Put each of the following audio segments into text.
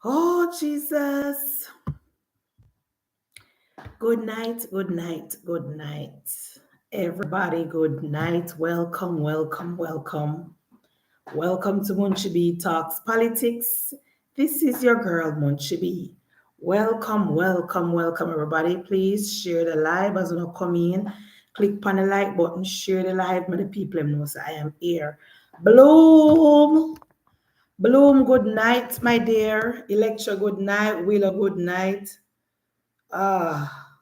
Oh, Jesus. Good night, good night, good night. Everybody, good night. Welcome, welcome, welcome. Welcome to Munchibi Talks Politics. This is your girl, Munchibi. Welcome, welcome, welcome, everybody. Please share the live as you come in. Click on the like button, share the live. May the people know so I am here. Bloom. Bloom, good night, my dear. Electra, good night. Willow, good night. Ah,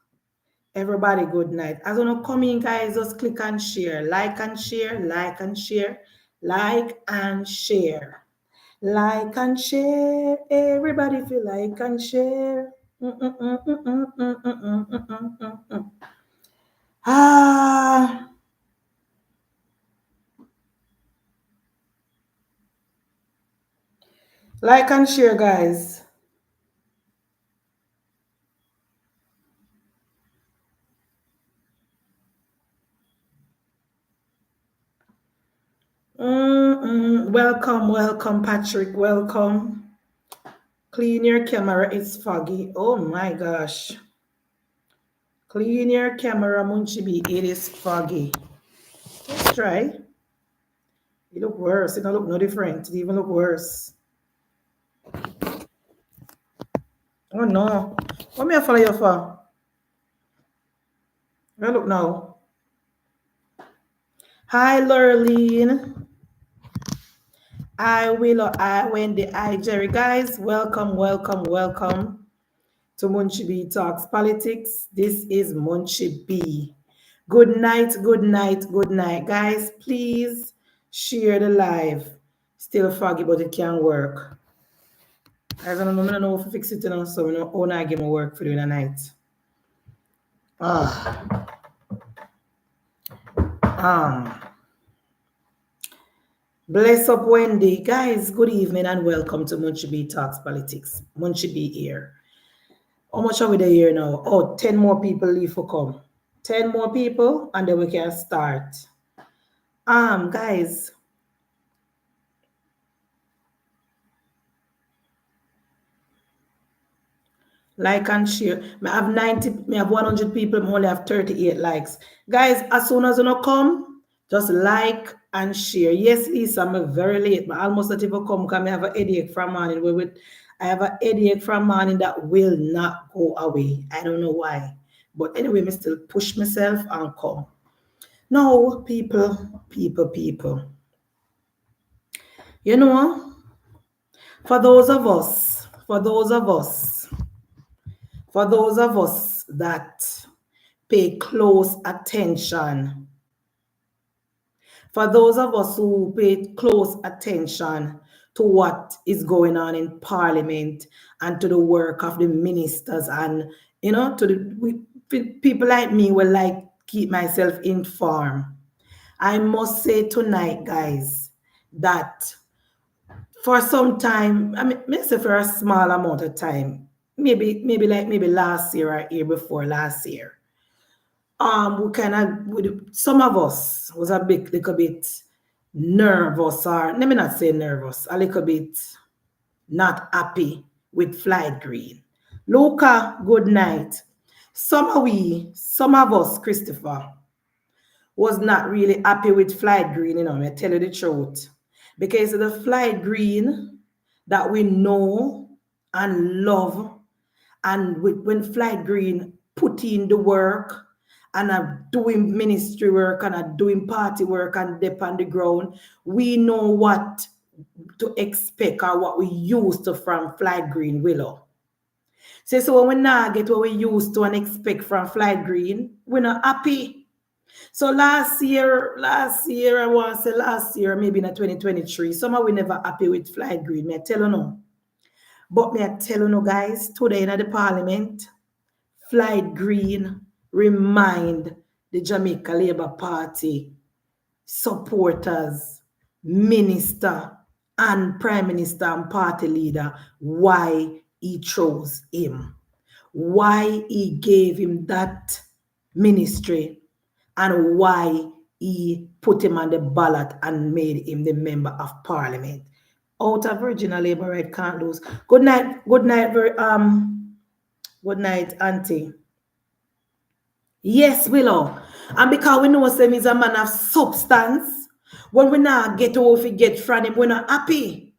everybody, good night. As you come in, guys, just click and share. Like and share, like and share, like and share. Like and share. Everybody feel like and share. Ah, like and share, guys. Welcome, welcome, Patrick. Welcome. Clean your camera. It's foggy. Oh my gosh. Clean your camera, Munchibi. It is foggy. Let's try. It look worse. It don't look no different. It even look worse. Oh no. What me I follow you for? Well, look now. Hi, Lurleen. I will. I Wendy. I Jerry. Guys, welcome, welcome, welcome to Munchibi Talks Politics. This is Munchibi. Good night, good night, good night. Guys, please share the live. Still foggy, but it can work. Guys, I don't know if I fix it now, so I don't know give me work for doing a night. Ah. Um. Bless up, Wendy. Guys, good evening and welcome to Munchibi Talks Politics. Munchibi here. How much are we there here now? Oh, 10 more people leave for come. 10 more people and then we can start. Guys. Like and share. I have 90, I have 100 people, I only have 38 likes. Guys, as soon as you come, just like and share. Yes, Lisa, I'm very late, but almost not even come because I have a headache from morning. I have a headache from morning that will not go away. I don't know why. But anyway, I still push myself and come. No, people. You know, for those of us, that pay close attention, for those of us who pay close attention to what is going on in Parliament and to the work of the ministers, and people like me will like keep myself informed. I must say tonight, guys, that for some time, I mean, say for a small amount of time, maybe last year or year before last year, we kind of, some of us was a little bit nervous, or let me not say nervous, a little bit not happy with Flight Green. Luca, good night. Some of us, Christopher, was not really happy with Flight Green, I tell you the truth. Because the Flight Green that we know and love, and when Flight Green put in the work and are doing ministry work and are doing party work and dip on the ground, we know what to expect or what we used to from Flight Green Willow. So when we now get what we used to and expect from Flight Green, we're not happy. So last year, I want to say last year, maybe in 2023, somehow we never happy with Flight Green. Me I tell you no. But me I tell you no, guys, today in the Parliament, Flight Green remind the Jamaica Labour Party supporters, minister, and prime minister and party leader why he chose him, why he gave him that ministry, and why he put him on the ballot and made him the member of Parliament. Out of Virginia labor right can't lose. Good night, good night, Auntie. Yes, Willow. And because we know him is a man of substance, when we not get what we get from him, we're not happy.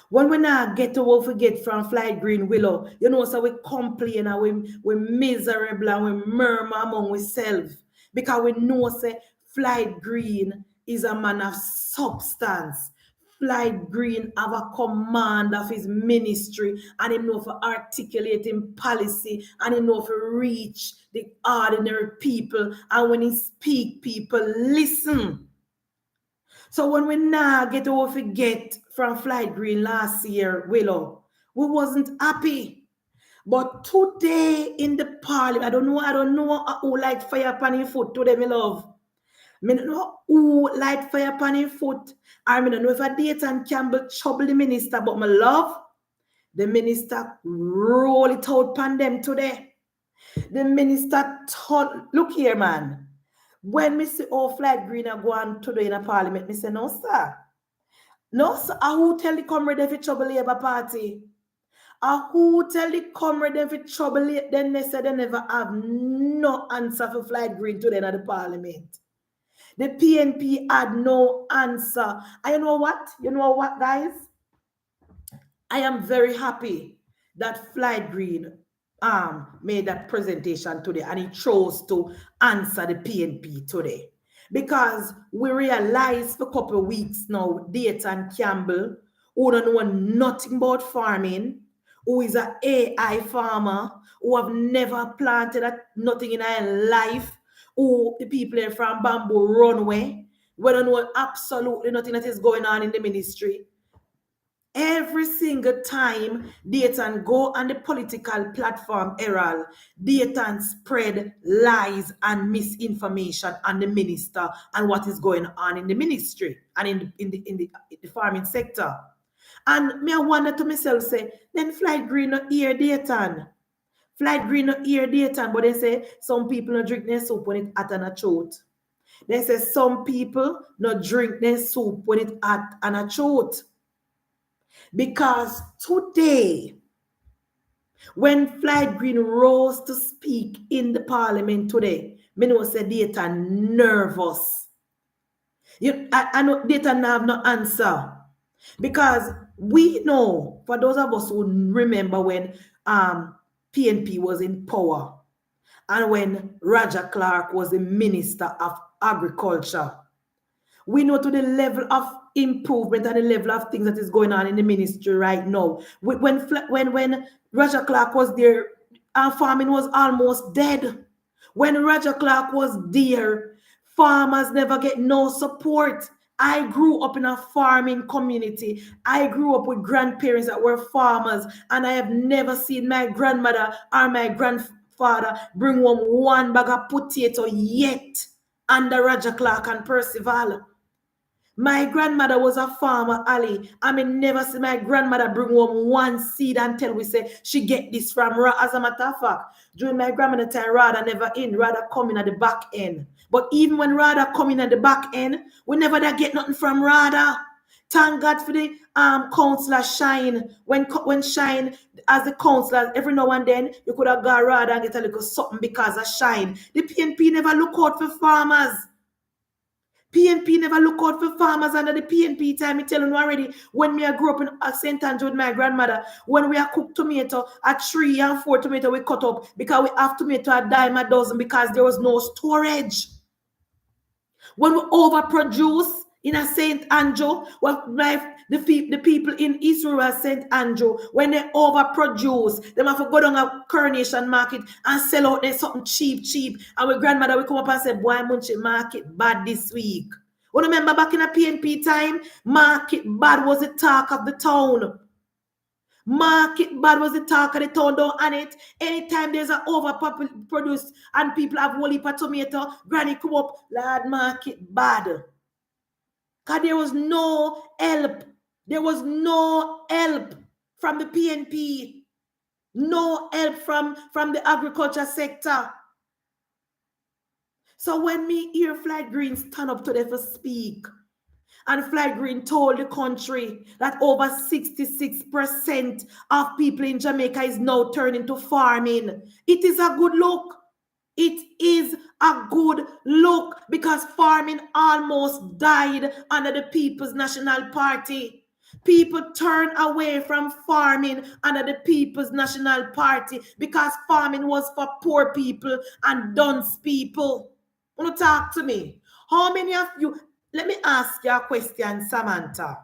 When we not get what we get from Flight Green Willow, you know, so we complain and we miserable and we murmur among ourselves. Because we know say Flight Green is a man of substance. Flight Green have a command of his ministry and he know for articulating policy and he know for reach the ordinary people, and when he speak, people listen. So when we now get what we get from Flight Green last year, Willow, we wasn't happy. But today in the parliament, I don't know who light fire upon his foot today, my love. I don't know who light fire upon his foot. I don't know if a Dayton Campbell trouble the minister, but my love, the minister roll it out upon them today. The minister told, look here, man. When me see all Flight Green are going today in a parliament, me say, no, sir. No, sir. Who tell the comrade if it's trouble Labour Party? Who tell the comrade if it's trouble, then they say they never have no answer for Flight Green today in the parliament. The PNP had no answer. And you know what? You know what, guys? I am very happy that Flight Green made that presentation today and he chose to answer the PNP today. Because we realized for a couple of weeks now, Dayton Campbell, who don't know nothing about farming, who is an AI farmer, who have never planted nothing in their life, who the people are from Bamboo Runway, we don't know absolutely nothing that is going on in the ministry. Every single time Dayton go on the political platform Herald, Dayton spread lies and misinformation on the minister and what is going on in the ministry and in the farming sector. And me I wonder to myself say, then Flight Green not hear Dayton. Flight Green not hear Dayton, but they say some people not drink their soup when it hot and a throat. They say some people not drink their soup when it hot and a throat. Because today, when Flight Green rose to speak in the parliament today, me know say Dayton nervous. I know Dayton have no answer. Because we know, for those of us who remember when PNP was in power and when Roger Clark was the Minister of Agriculture, we know to the level of improvement and the level of things that is going on in the ministry right now. When Roger Clark was there, our farming was almost dead. When Roger Clark was there, farmers never get no support. I grew up in a farming community. I grew up with grandparents that were farmers, and I have never seen my grandmother or my grandfather bring home one bag of potato yet under Roger Clark and Percival. My grandmother was a farmer, Ali. I mean, never see my grandmother bring home one seed until we say she get this from her. As a matter of fact, during my grandmother time, rather never in, rather coming at the back end. But even when rather coming at the back end, we never da get nothing from rather. Thank God for the councillor Shine. When Shine as the councillor, every now and then you could have got rather and get a little something because of Shine. The PNP never look out for farmers. PNP never look out for farmers under the PNP time. I tell you already, when me I grew up in St. Andrew with my grandmother, when we are cooked tomato, a 3 and 4 tomato we cut up because we have tomato a dime a dozen because there was no storage. When we overproduce in a St. Andrew, the people in East Rural St. Andrew, when they overproduce, they have to go down a Coronation Market and sell out there something cheap. And my grandmother will come up and say, boy, Munchie market bad this week. You remember back in a PNP time, market bad was the talk of the town. Market bad was the talk of the town down on it. Anytime there's an overproduced and people have whole heap of tomato, granny come up, lad, market bad. Because there was no help. There was no help from the PNP. No help from the agriculture sector. So when me hear Flight Green stand up today for speak, And Flight Green told the country that over 66% of people in Jamaica is now turning to farming. It is a good look. It is a good look because farming almost died under the People's National Party. People turn away from farming under the People's National Party because farming was for poor people and dunce people. Want to talk to me? How many of you, let me ask you a question, Samantha.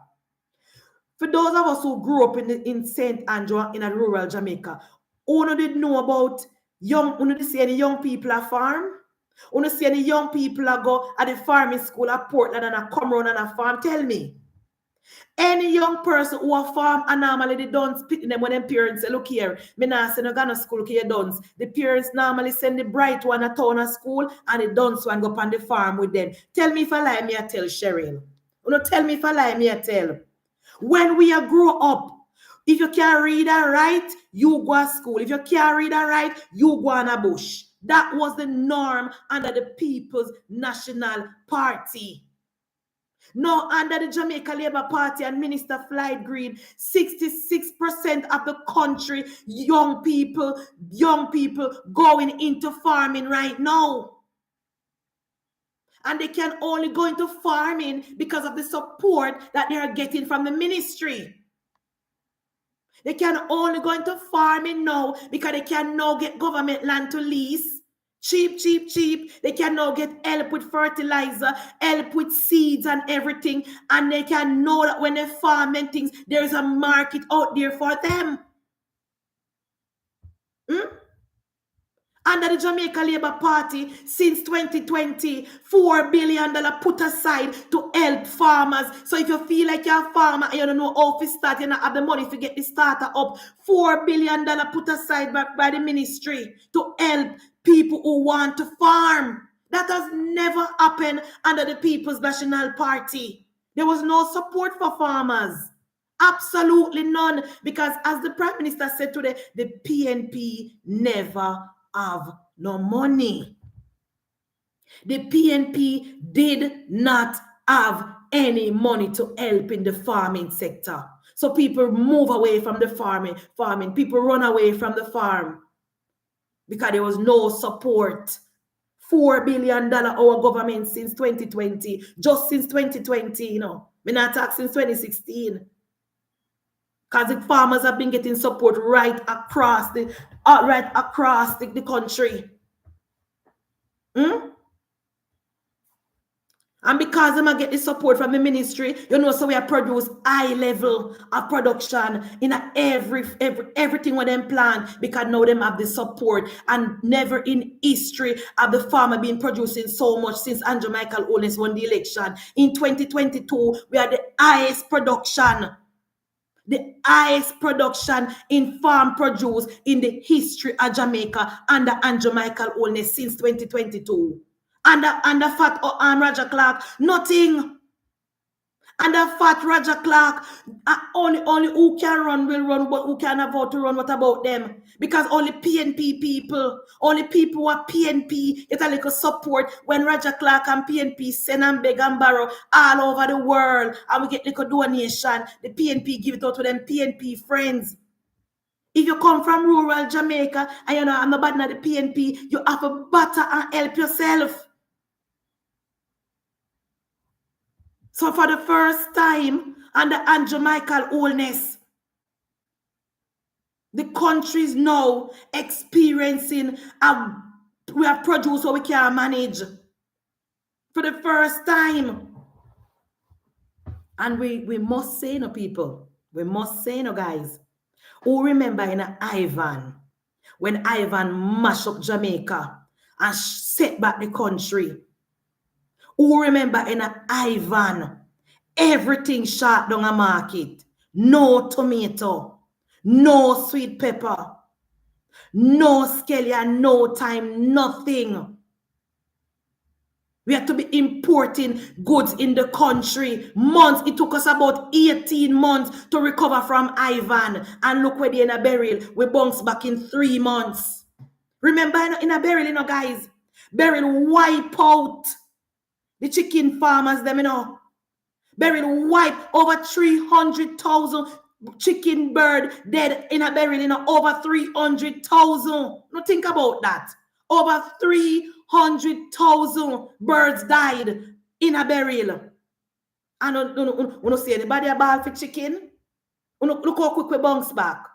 For those of us who grew up in St. Andrew in a rural Jamaica, who did know about who did see any young people at farm? Who see any young people that go at the farming school at Portland and come around on a farm? Tell me. Any young person who a farm and normally they don't spit in them when them parents say, look here, me not send no gonna school because you don't. The parents normally send the bright one at town of school and the dunce one go up on the farm with them. Tell me if I lie, me I tell Cheryl. You know, tell me if I lie, me I tell. When we are grow up, if you can't read and write, you go to school. If you can't read and write, you go on a bush. That was the norm under the People's National Party. Now, under the Jamaica Labour Party and Minister Flight Green, 66% of the country, young people going into farming right now. And they can only go into farming because of the support that they are getting from the ministry. They can only go into farming now because they can now get government land to lease. Cheap. They can now get help with fertilizer, help with seeds and everything. And they can know that when they farm and things, there is a market out there for them. Under the Jamaica Labour Party, since 2020, $4 billion put aside to help farmers. So if you feel like you're a farmer and you don't know how to start, you don't have the money to get the starter up, $4 billion put aside by the ministry to help people who want to farm. That has never happened under the People's National Party. There was no support for farmers. Absolutely none. Because as the Prime Minister said today, the PNP never have no money. The PNP did not have any money to help in the farming sector. So people move away from the farming. People run away from the farm because there was no support. $4 billion our government since 2020. Just since 2020, you know. We're not talking since 2016. Because the farmers have been getting support right across the country. And because they get the support from the ministry, you know, so we have produced high level of production in everything with them plan, because now them have the support. And never in history have the farmer been producing so much since Andrew Michael Holness won the election. In 2022, we had the highest production. The highest production in farm produce in the history of Jamaica under Andrew Michael Holness since 2022. Under Fat Roger Clark, nothing. Under Fat Roger Clark, only who can run will run, but who can afford to run, what about them? Because only PNP people, only people who are PNP get a little support when Roger Clark and PNP send and beg and borrow all over the world, and we get little donation. The PNP give it out to them PNP friends. If you come from rural Jamaica and you know I'm not bad at the PNP, you have to butter and help yourself. So for the first time under Andrew Michael Holness, the country is now experiencing we have produce what we can manage. For the first time. And we must say, no, people, we must say, no, guys, who remember in Ivan, when Ivan mashed up Jamaica and set back the country? Who remember in Ivan, everything shut down a market? No tomato, no sweet pepper, no scallion, no time, nothing. We had to be importing goods in the country. Months. It took us about 18 months to recover from Ivan. And look where they in a burial. We bounced back in 3 months. Remember in a burial, you know, guys? Burial wipe out the chicken farmers, them, you know. Beryl wipe over 300,000 chicken bird dead in a Beryl, over 300,000. No, think about that. Over 300,000 birds died in a Beryl. And you see anybody a ball for chicken? Look how quick we bounce back.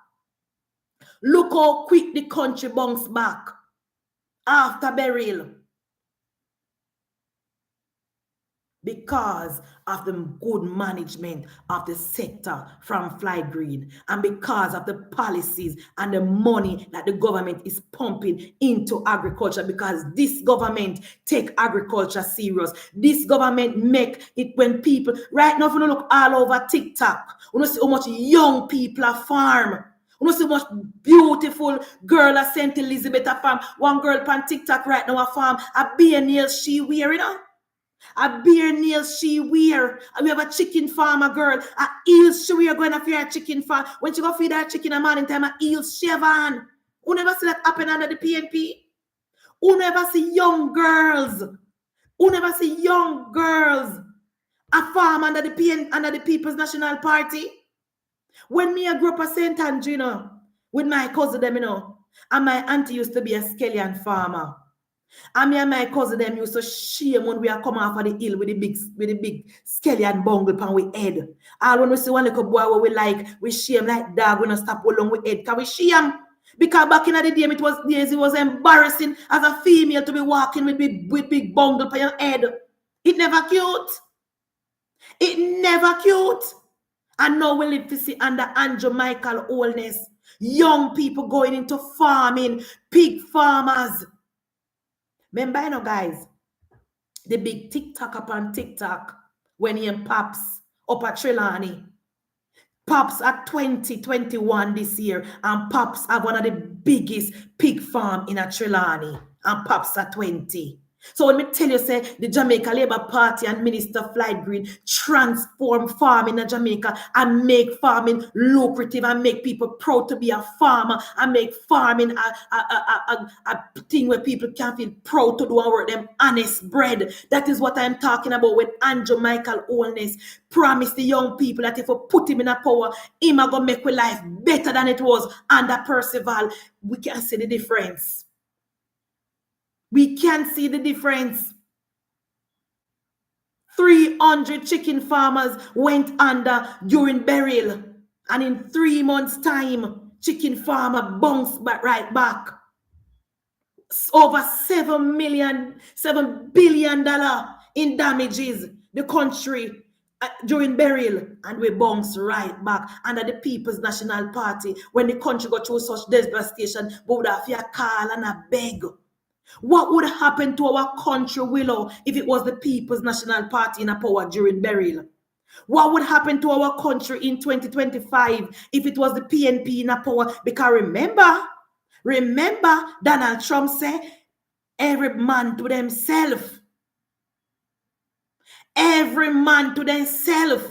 Look how quick the country bounce back after Beryl. Because of the good management of the sector from Fly Green, and because of the policies and the money that the government is pumping into agriculture, because this government take agriculture serious. This government make it when people, right now if you look all over TikTok, you see how much young people are farm. You see how much beautiful girl at St. Elizabeth a farm. One girl on TikTok right now a farm, a bare nails she wear, A bare nails she wear. And we have a chicken farmer girl. A heels she wear going to feed her chicken farm. When she go feed her chicken a morning time, a heels she have on. You never see that happen under the PNP? You never see young girls. You never see young girls a farm under the People's National Party. When me I grew up at St. Andrew, with my cousin them, and my auntie used to be a scallion farmer. And me and my cousin them used to shame when we are come off of the hill with the big scallion bungle pan we head. All when we see one little boy where we shame like dog, we don't stop along with head. Can we shame? Because back in the day, it was embarrassing as a female to be walking with big bungle pan your head. It never cute. It never cute. And now we live to see under Andrew Michael Holness, young people going into farming, pig farmers. Remember, guys, the big TikTok upon TikTok when he and Pops up at Trelawney. Pops at 2021 this year, and Pops have one of the biggest pig farm in a Trelawney, and Pops at 20. So when me tell you, say, the Jamaica Labour Party and Minister Fly Green transform farming in Jamaica and make farming lucrative and make people proud to be a farmer and make farming a thing where people can feel proud to do and work them honest bread. That is what I'm talking about when Andrew Michael Holness promised the young people that if we put him in a power, him are going to make our life better than it was under Percival. We can see the difference. We can see the difference. 300 chicken farmers went under during burial. And in 3 months' time, chicken farmer bounced back right back. Over $7 billion in damages the country during burial, and we bounce right back under the People's National Party. When the country got through such devastation, we would have to call and a beg. What would happen to our country, Willow, if it was the People's National Party in a power during burial? What would happen to our country in 2025 if it was the PNP in a power? Because remember, Donald Trump said, every man to themselves. Every man to themselves.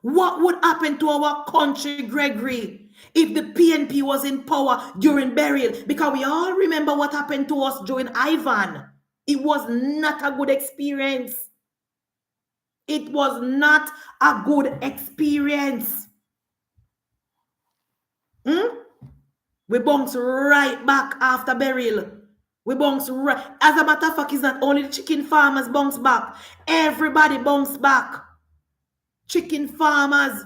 What would happen to our country, Gregory, if the PNP was in power during burial? Because we all remember what happened to us during Ivan. It was not a good experience. It was not a good experience. We bounce right back after burial. We bounce right. As a matter of fact, it's not only the chicken farmers bounce back. Everybody bounce back. Chicken farmers,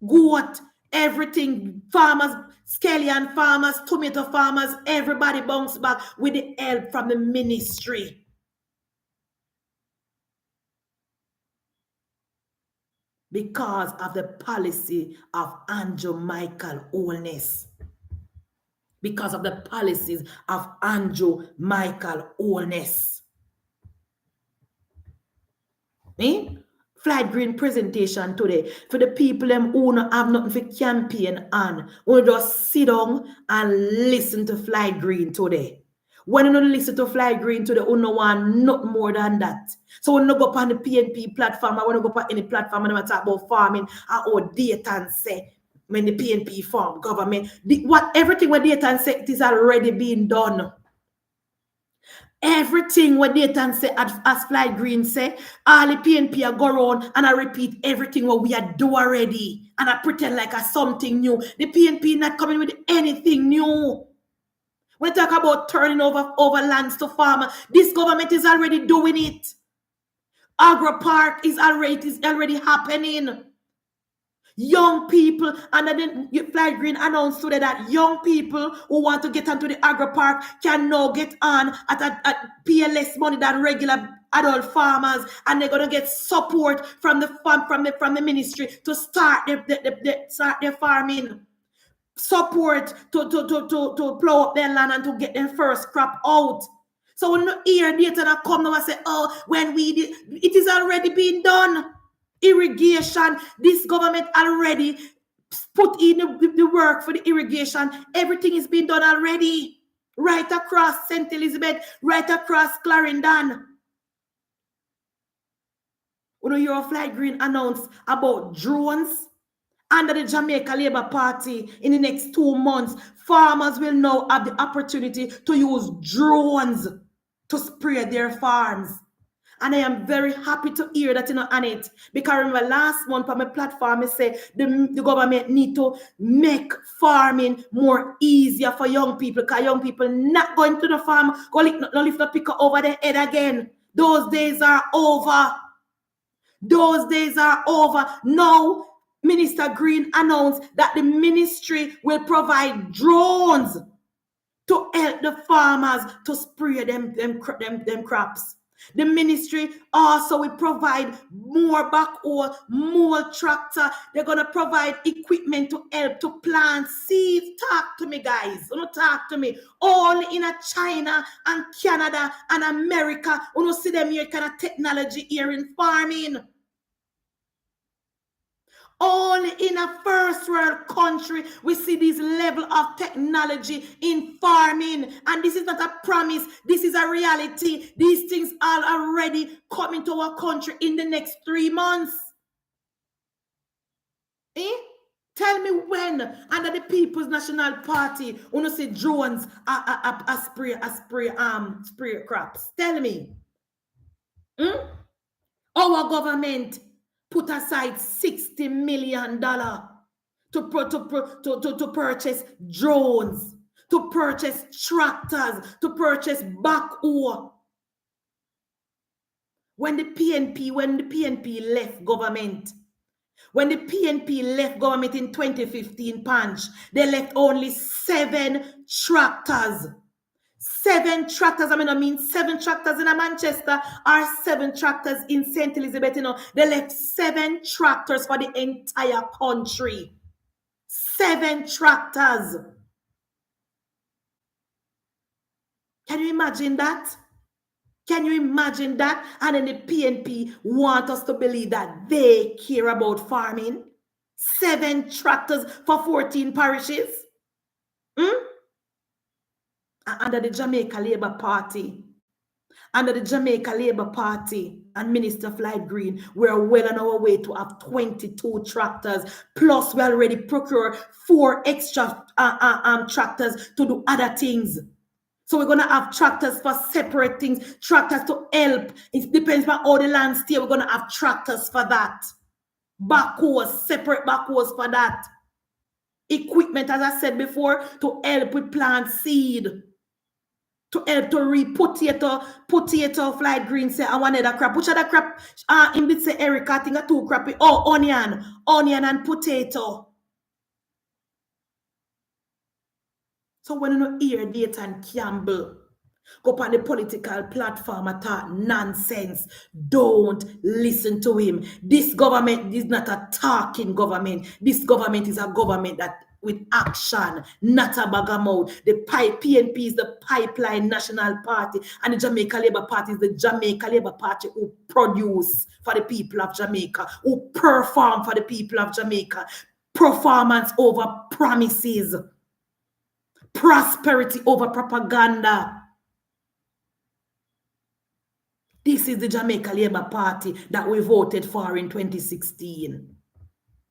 goat, everything, farmers, scallion farmers, tomato farmers, everybody bounce back with the help from the ministry. Because of the policy of Andrew Michael Holness. Because of the policies of Andrew Michael Holness. Flight Green presentation today for the people who don't have nothing for campaign on. We just sit down and listen to Flight Green today. When you don't listen to Fly Green today, you don't want nothing more than that. So when you go up on the PNP platform, I want to go up on any platform and I talk about farming or data and say, when the PNP form government, everything with data and say, it is already being done. Everything what Nathan say, as Fly Green say, all the PNP are go around and I repeat everything what we are do already. And I pretend like a something new. The PNP not coming with anything new. We talk about turning over lands to farmers. This government is already doing it. Agro Park is already happening. Young people, and then Fly Green announced today that young people who want to get onto the agro park can now get on at PLS money than regular adult farmers, and they're gonna get support from the farm from the ministry to start their farming. Support to plow up their land and to get their first crop out. So when you hear data that come now and say, oh, when we did, it is already being done. Irrigation, this government already put in the work for the irrigation. Everything is being done already. Right across St. Elizabeth, right across Clarendon. When you hear Fly Green announced about drones under the Jamaica Labour Party in the next 2 months, farmers will now have the opportunity to use drones to spray their farms. And I am very happy to hear that, on it. Because remember last month on my platform, I say the government need to make farming more easier for young people. Because young people not going to the farm, go lift the picker over their head again. Those days are over. Those days are over. Now, Minister Green announced that the ministry will provide drones to help the farmers to spray them crops. The ministry also will provide more backhoe, more tractor. They're going to provide equipment to help to plant seeds. Talk to me, guys. Don't talk to me. All in China and Canada and America. You don't see them here kind of technology here in farming. Only in a first world country we see this level of technology in farming. And this is not a promise. This is a reality. These things are already coming to our country in the next 3 months. Tell me when under the People's National Party when you see drones spray crops. Tell me. Our government put aside $60 million to purchase drones, to purchase tractors, to purchase backhoe. When the PNP left government, in 2015, Punch, they left only 7 tractors. 7 tractors, I mean 7 tractors in Manchester or 7 tractors in St. Elizabeth, They left 7 tractors for the entire country. 7 tractors. Can you imagine that? Can you imagine that? And then the PNP want us to believe that they care about farming. 7 tractors for 14 parishes. Under the Jamaica Labour Party. And Minister Fly Green, we're well on our way to have 22 tractors. Plus, we already procured 4 extra tractors to do other things. So we're going to have tractors for separate things, tractors to help. It depends on how the land stay. We're going to have tractors for that. Backhoes, separate backhoes for that. Equipment, as I said before, to help with plant seed. To help to reap potato, Fly Green say, I want another crop. Which other crop? In did say Erica, I think a 2 crop. Oh, onion and potato. So when you hear Nathan Campbell go on the political platform and talk nonsense, don't listen to him. This government is not a talking government. This government is a government that with action, not a bag of mouth. The PNP is the Pipeline National Party, and the Jamaica Labour Party is the Jamaica Labour Party who produce for the people of Jamaica, who perform for the people of Jamaica. Performance over promises. Prosperity over propaganda. This is the Jamaica Labour Party that we voted for in 2016.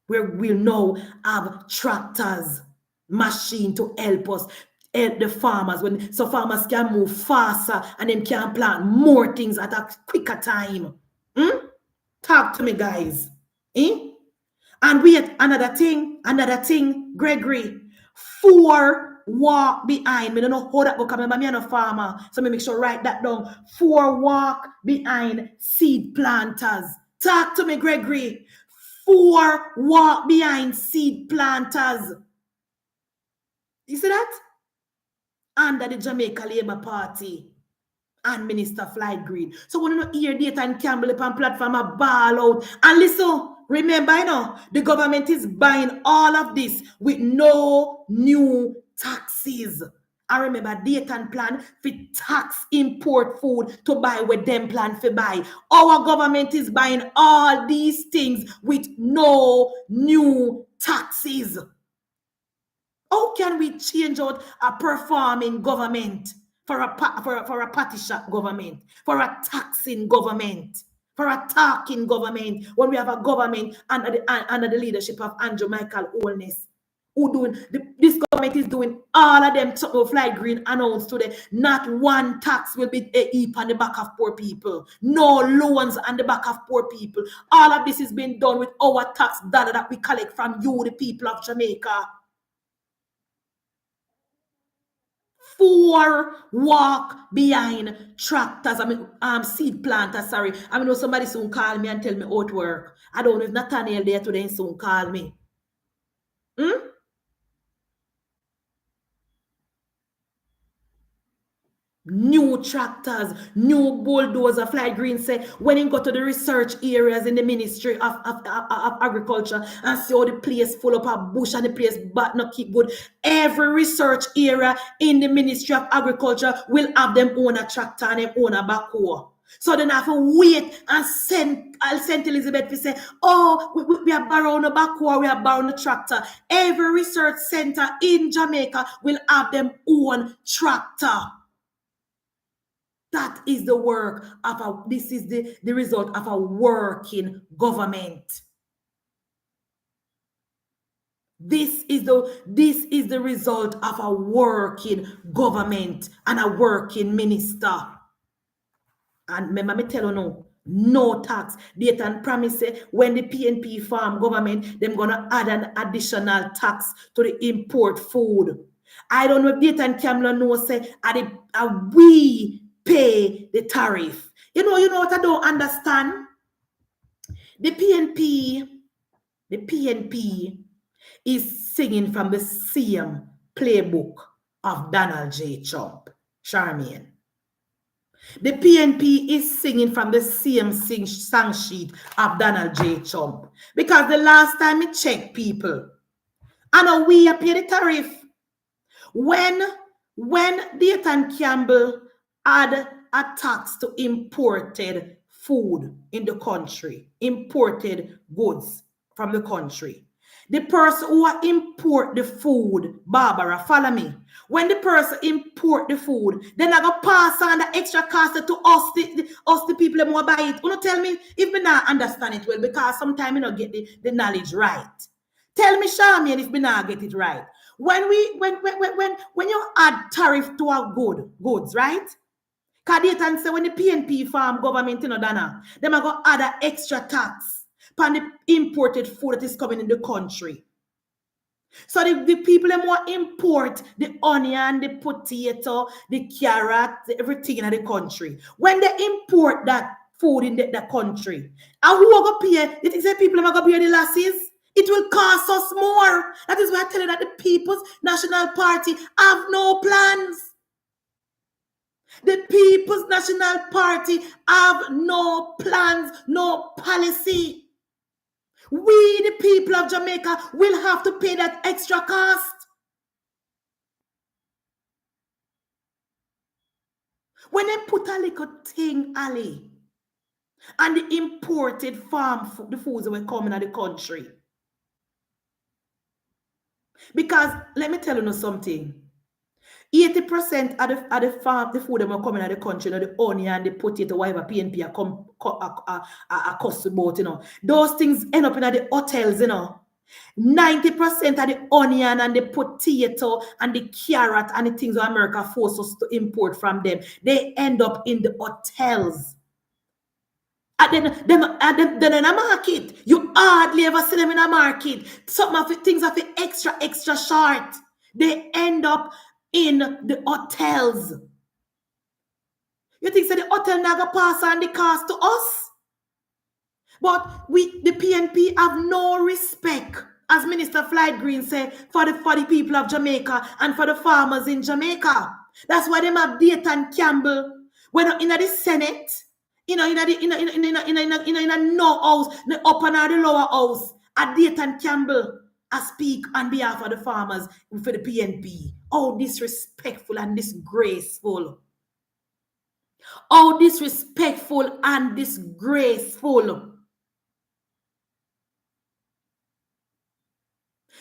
Where we'll now have tractors, machine to help us. help the farmers so farmers can move faster and then can plant more things at a quicker time. Talk to me, guys. And wait, another thing, Gregory. 4 walk behind. Me don't know how that go come. I'm a farmer, so me make sure write that down. 4 walk behind seed planters. Talk to me, Gregory. 4 walk behind seed planters. You see that? Under the Jamaica Labour Party and Minister Flight Green. So when you hear Dayton Campbell upon platform a ball out. And listen, remember, the government is buying all of this with no new taxes. I remember Dayton plan for tax import food to buy with them plan for buy. Our government is buying all these things with no new taxes. How can we change out a performing government for a party shop government, for a taxing government, for a talking government, when we have a government under the leadership of Andrew Michael Holness, who doing this government is doing all of them Fly Green announced today. Not one tax will be a heap on the back of poor people. No loans on the back of poor people. All of this is being done with our tax dollar that we collect from you, the people of Jamaica. 4 walk behind tractors. Seed planters, sorry. I know somebody soon call me and tell me how it work. I don't know if Nathaniel there today soon call me. New tractors, new bulldozer. Fly Green say when he go to the research areas in the Ministry of Agriculture and see how the place full up of bush and the place but not keep good. Every research area in the Ministry of Agriculture will have them own a tractor and them own a backhoe. So then I have to wait and I'll send Elizabeth to say, oh, we are borrowing a backhoe, we are borrowing a tractor. Every research center in Jamaica will have them own tractor. That is the work of this is the result of a working government. This is the result of a working government and a working minister. And remember me tell you now, no tax. Dayton promise when the PNP farm government, them gonna add an additional tax to the import food. I don't know if Dayton Campbell knows say we pay the tariff. You know what I don't understand? The PNP is singing from the same playbook of Donald J. Trump, Charmian. The PNP is singing from the same song sheet of Donald J. Trump. Because the last time we checked people, I know we pay the tariff. When Dayton Campbell add a tax to imported food in the country, imported goods from the country, the person who import the food, Barbara, follow me. When the person import the food, then I go pass on the extra cost to us, the people who buy it. You know, tell me if me not understand it well, because sometimes you don't get the knowledge right. Tell me, Charmian, if me not get it right. When you add tariff to our goods, right? Kadatan say when the PNP farm government Dana, them are going to add an extra tax on the imported food that is coming in the country. So the people them want import the onion, the potato, the carrot, everything in the country. When they import that food in the country, and who are going to pay? It is the people them are going to pay the losses. It will cost us more. That is why I tell you that the People's National Party have no plans. The People's National Party have no plans, no policy. We, the people of Jamaica, will have to pay that extra cost. When they put a little thing, Ali, and the imported farm food, the foods that were coming out of the country. Because, let me tell you something. 80% of the food that are coming out of the country, the onion, the potato, whatever PNP are cost about, those things end up in the hotels, 90% of the onion and the potato and the carrot and the things that America forces us to import from them, they end up in the hotels. And then in a market, you hardly ever see them in a market. Some of the things are extra short. They end up in the hotels. You think so the hotel never pass on the cost to us? But the PNP have no respect, as Minister Floyd Green said, for the people of Jamaica and for the farmers in Jamaica. That's why they have Dayton Campbell when in the Senate, in a no house, the upper and the lower house, at Dayton Campbell I speak on behalf of the farmers for the PNP. Oh, disrespectful and disgraceful. Oh, disrespectful and disgraceful.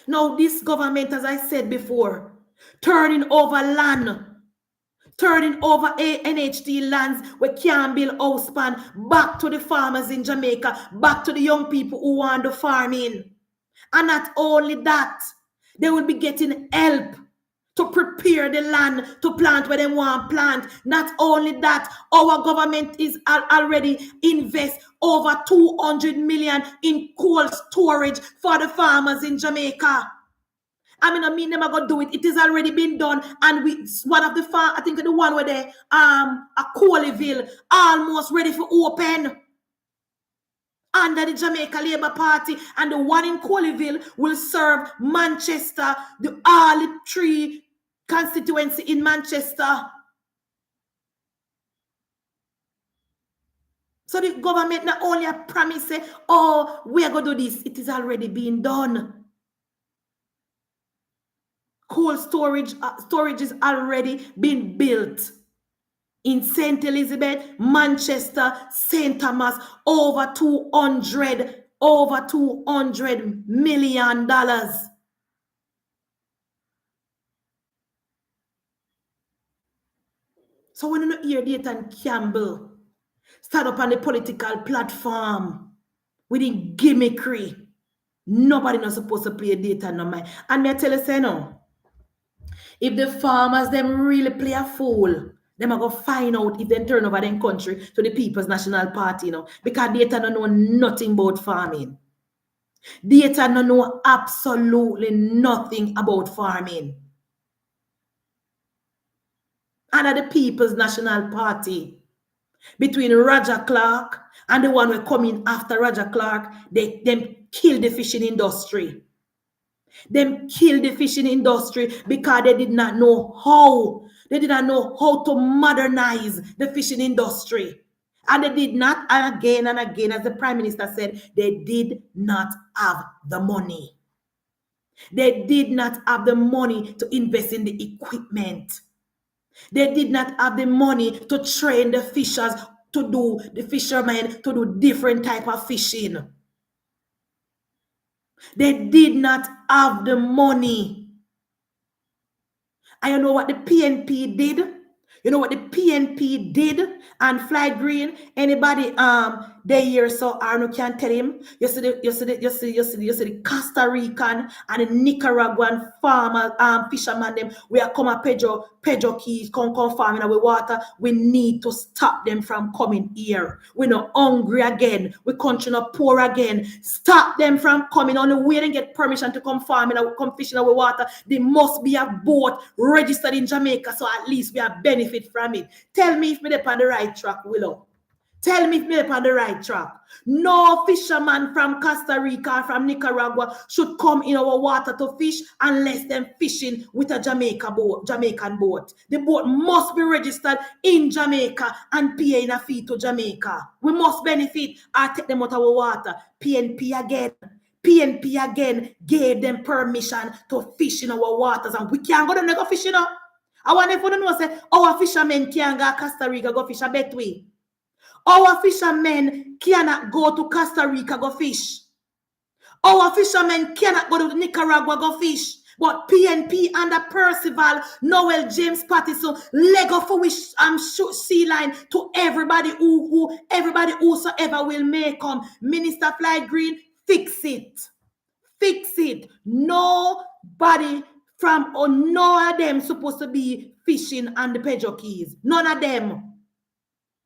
Now, this government, as I said before, turning over land, turning over NHT lands where can't build house span back to the farmers in Jamaica, back to the young people who want the farming. And not only that, they will be getting help to prepare the land to plant where they want to plant. Not only that, our government is already invest over 200 million in cold storage for the farmers in Jamaica. I mean them are gonna do it. It has already been done, and one of the farm, I think the one where they a Coleyville almost ready for open under the Jamaica Labour Party, and the one in Coleyville will serve Manchester, the all three constituency in Manchester. So the government not only a promise say, oh, we are going to do this. It is already being done. Cold storage is already been built in St. Elizabeth, Manchester, St. Thomas, over $200 million. So when you hear Dayton Campbell start up on the political platform with the gimmickry, nobody not supposed to play Dayton no mind. And me I tell you say no. If the farmers them really play a fool, them are going to find out if they turn over their country to the People's National Party, you know, because Dayton don't know nothing about farming. Dayton don't know absolutely nothing about farming. And the People's National Party, between Roger Clark and the one who coming after Roger Clark, them kill the fishing industry. Them kill the fishing industry because they did not know how. They did not know how to modernize the fishing industry. And they did not, and again, as the Prime Minister said, they did not have the money. They did not have the money to invest in the equipment. They did not have the money to train the fishers the fishermen to do different type of fishing. They did not have the money. And you know what the PNP did? You know what the PNP did? And Fly Green, anybody they here so Arno can tell him. You see the Costa Rican and the Nicaraguan farmer fisherman them. We are come a Pedro Keys come farming our water. We need to stop them from coming here. We're not hungry again. We country not poor again. Stop them from coming on the way and get permission to come farming and come fishing our water. There must be a boat registered in Jamaica, so at least we have benefit from it. Tell me if we're on the right track, Willow. Tell me if we're on the right track. No fisherman from Costa Rica or from Nicaragua should come in our water to fish unless them fishing with a Jamaican boat. The boat must be registered in Jamaica and paying a fee to Jamaica. We must benefit or take them out of our water. PNP again gave them permission to fish in our waters, and we can't go to go fish, you know. I want if you know say our fishermen can't go to Costa Rica go fish a bet we. Our fishermen cannot go to Costa Rica go fish. Our fishermen cannot go to Nicaragua go fish. But PNP under Percival, Noel James Pattison, Lego for which sea line to everybody whosoever will make come. Minister Fly Green, fix it. Fix it. Nobody from or none of them supposed to be fishing on the Pedro Keys. None of them.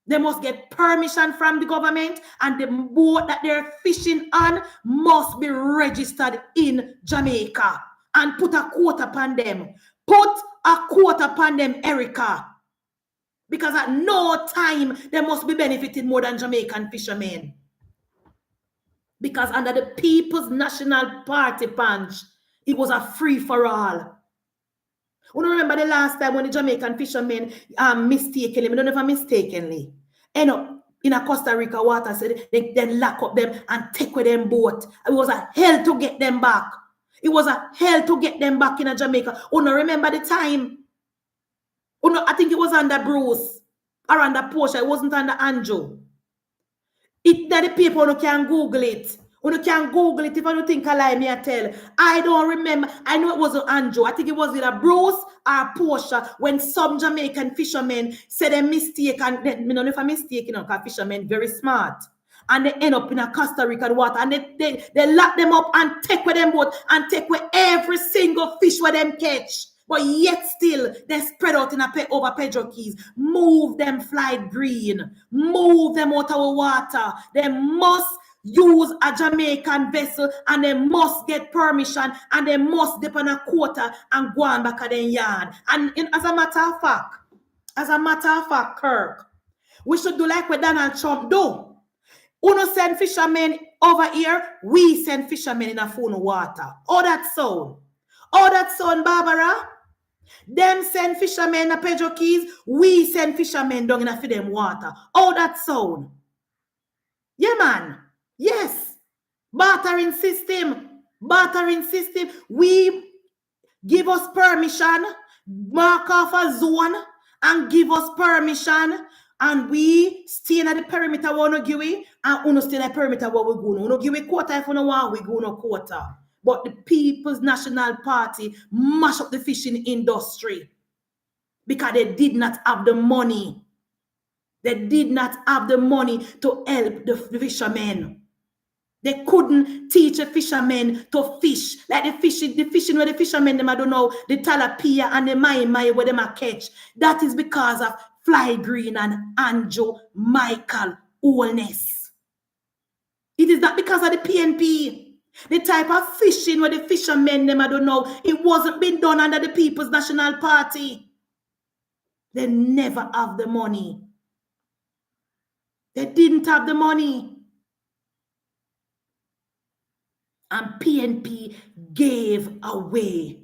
They must get permission from the government, and the boat that they're fishing on must be registered in Jamaica. And put a quote upon them. Put a quote upon them, Erica. Because at no time they must be benefiting more than Jamaican fishermen. Because under the People's National Party punch, it was a free-for-all. You remember the last time when the Jamaican fishermen mistakenly, I don't know if I'm mistakenly, end up in a Costa Rica water, so they lock up them and take with them boat. It was a hell to get them back. It was a hell to get them back in a Jamaica. Remember the time? I think it was under Bruce or under Portia. It wasn't under Andrew. That the people who can Google it. You can Google it if I don't think I lie, me I tell. I don't remember. I know it wasn't Andrew. I think it was either Bruce or Portia when some Jamaican fishermen said a mistake, and I don't know if I'm mistaken, because fishermen very smart. And they end up in a Costa Rican water, and they lock them up and take with them boat and take with every single fish where them catch. But yet still, they spread out in over Pedro Keys. Move them fly green. Move them out of the water. They must use a Jamaican vessel, and they must get permission, and they must dip on a quota and go on back at their yard. And as a matter of fact, Kirk, we should do like what Donald Trump do. Uno send fishermen over here, we send fishermen in a phone water. Oh, that sound, Barbara. Them send fishermen in Pedro Keys, we send fishermen down in a them water. Oh, that sound. Yeah, man. Yes. Bartering system. We give us permission, mark off a zone, and give us permission. And we stay in the perimeter we want to give it, and we stay in the perimeter where we go. We don't give it quota if we don't want, we go no quota. But the People's National Party mash up the fishing industry because they did not have the money. They did not have the money to help the fishermen. They couldn't teach a fisherman to fish. Like the fishing where the fishermen, them I don't know, the tilapia and the mai where them a catch. That is because of Fly Green and Andrew Michael Oldness. It is not because of the PNP. The type of fishing where the fishermen, them I don't know, it wasn't been done under the People's National Party. They never have the money. They didn't have the money. And PNP gave away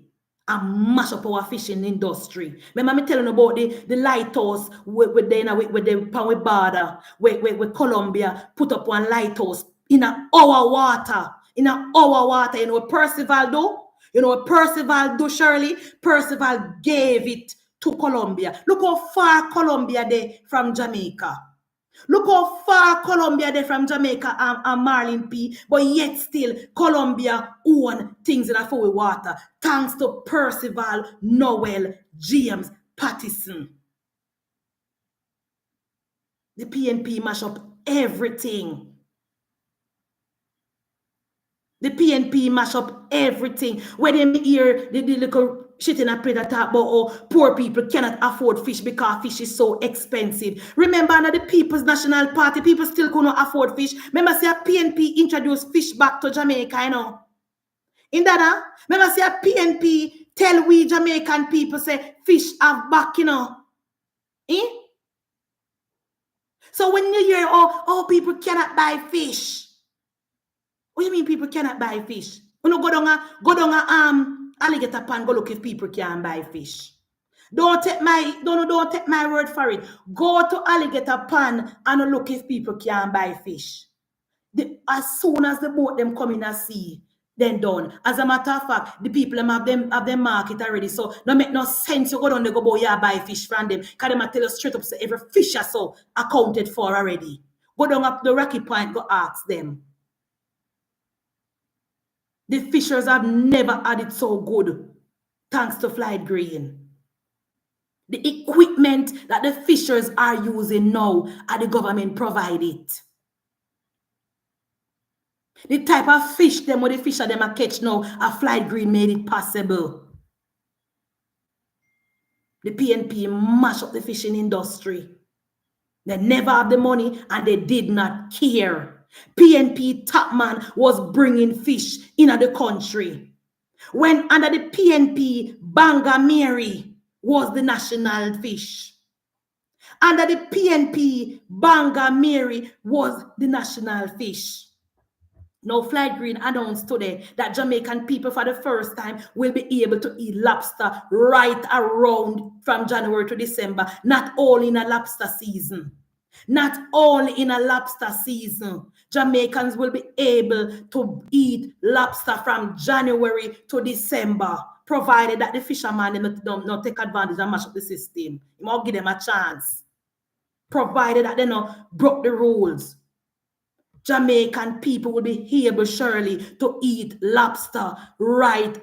and mash up our fishing industry. Remember me telling you about the lighthouse with the border, where Colombia put up one lighthouse in our water. In our water, you know what Percival do? You know what Percival do, Shirley? Percival gave it to Colombia. Look how far Colombia they from Jamaica. Look how far Colombia they from Jamaica and Marlin P. But yet still, Colombia own things in a four water. Thanks to Percival, Noel, James, Pattison. The PNP mash up everything. The PNP mash up everything. When they hear the little shit in a plate that talk about, oh, poor people cannot afford fish because fish is so expensive. Remember, under the People's National Party, people still couldn't afford fish. Remember, say a PNP introduced fish back to Jamaica, you know. In that, remember, say a PNP tell we Jamaican people, say, fish have back, you know. Eh? So when you hear, oh, people cannot buy fish. What do you mean people cannot buy fish? You know, go down a alligator pan, go look if people can buy fish. Don't take my word for it. Go to alligator pan and look if people can buy fish. As soon as the boat them come in a sea, then done. As a matter of fact, the people have them market already. So no make no sense you go down there go buy fish from them. Because them tell you straight up say every fish is so accounted for already. Go down up the Rocky Point, go ask them. The fishers have never had it so good, thanks to Fly Green. The equipment that the fishers are using now, and the government provide it. The type of fish them or the fish them a catch now, a Flight Green made it possible. The PNP mash up the fishing industry. They never have the money and they did not care. PNP top man was bringing fish into the country. When under the PNP, Banga Mary was the national fish. Under the PNP, Banga Mary was the national fish. Now, Flight Green announced today that Jamaican people for the first time will be able to eat lobster right around from January to December, not only in a lobster season. Not only in a lobster season. Jamaicans will be able to eat lobster from January to December, provided that the fisherman don't take advantage and mash up the system. You must give them a chance. Provided that they not broke the rules. Jamaican people will be able surely to eat lobster right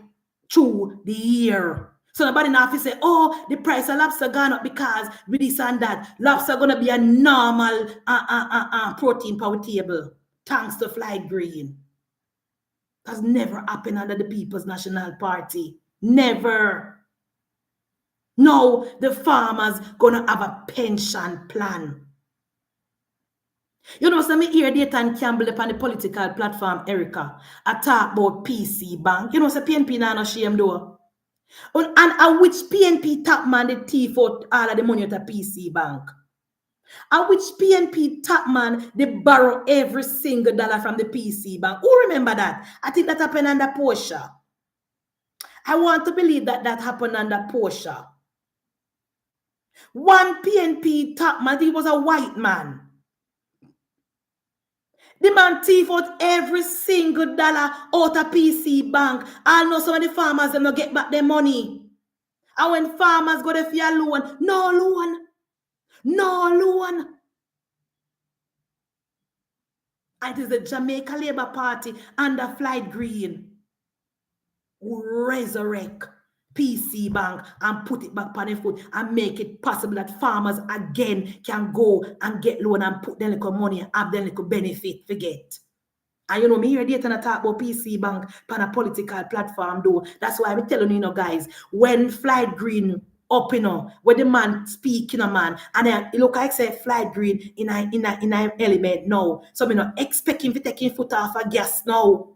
through the year. So nobody now have to say, oh, the price of lobster gone up because with this and that. Lobster gonna be a normal protein power table. Thanks to Flight Green. That's never happened under the People's National Party. Never. No, the farmers gonna have a pension plan. You know, so me hear Dayton Campbell upon the political platform, Erica, I talk about PC Bank. You know, so PNP now no shame though. And which PNP top man the thief out all of the money at a PC Bank? And which PNP top man they borrow every single dollar from the PC Bank? Who remember that? I think that happened under Portia. I want to believe that that happened under Portia. One PNP top man, he was a white man. The man thief out every single dollar out of PC Bank. I know some of the farmers them not get back their money. And when farmers go there for a loan, no loan. No loan. And it is the Jamaica Labour Party under Flight Green who resurrect PC Bank and put it back on the foot and make it possible that farmers again can go and get loan and put their little money and have their little benefit. Forget. And you know, me here data talk about PC Bank on a political platform though. That's why I'm telling you, guys, when Flight Green up, when the man speak, man, and then it look like say Flight Green in a element now. So me not expect him to take his foot off a gas now.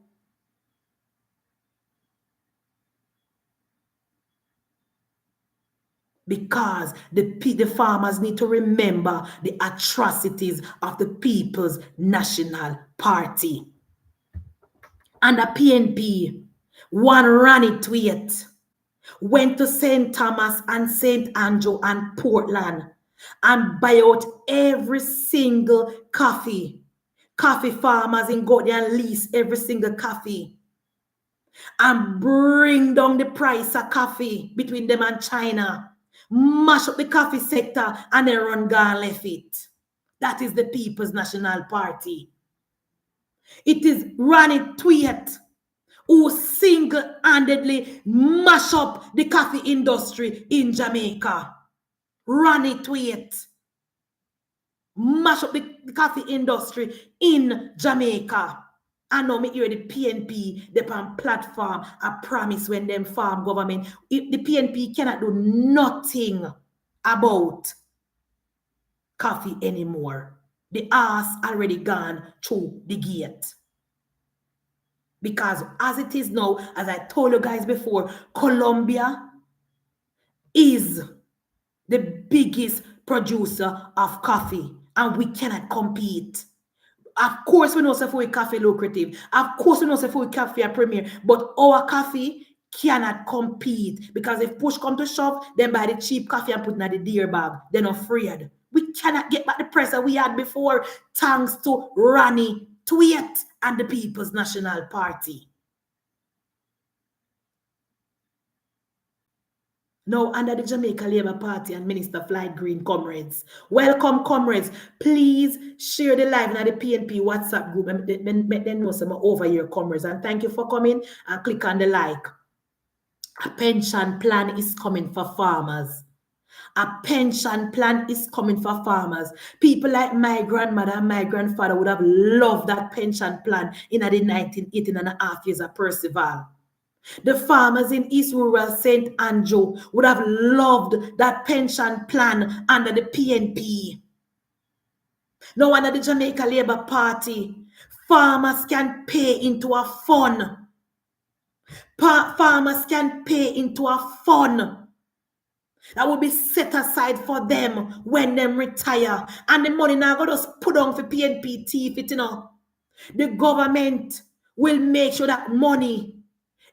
Because the farmers need to remember the atrocities of the People's National Party. And the PNP, one ran it to it, went to St. Thomas and St. Andrew and Portland and buy out every single coffee. Coffee farmers and go there and lease every single coffee. And bring down the price of coffee between them and China. Mash up the coffee sector and then run gone left it. That is the People's National Party. It is Ronnie Tweet who single-handedly mash up the coffee industry in Jamaica. Ronnie Tweet mash up the coffee industry in Jamaica. I know me hear the PNP, the platform, a promise when them farm government. If the PNP cannot do nothing about coffee anymore. The ass already gone through the gate. Because as it is now, as I told you guys before, Colombia is the biggest producer of coffee and we cannot compete. Of course, we know if coffee lucrative. Of course, we know if coffee a premier. But our coffee cannot compete because if push come to shove, then buy the cheap coffee and put in the deer bag. They're not afraid. We cannot get back the price that we had before, thanks to Ronnie Tweet and the People's National Party. Now, under the Jamaica Labour Party and Minister Flight Green, comrades. Welcome, comrades. Please share the live in the PNP WhatsApp group and make them know some over your comrades. And thank you for coming and click on the like. A pension plan is coming for farmers. A pension plan is coming for farmers. People like my grandmother and my grandfather would have loved that pension plan in the 1918 and a half years of Percival. The farmers in East Rural St. Andrew would have loved that pension plan under the PNP. Now, under the Jamaica Labour Party, farmers can pay into a fund. Farmers can pay into a fund that will be set aside for them when them retire. And the money now going to put on for PNP thief it, The government will make sure that money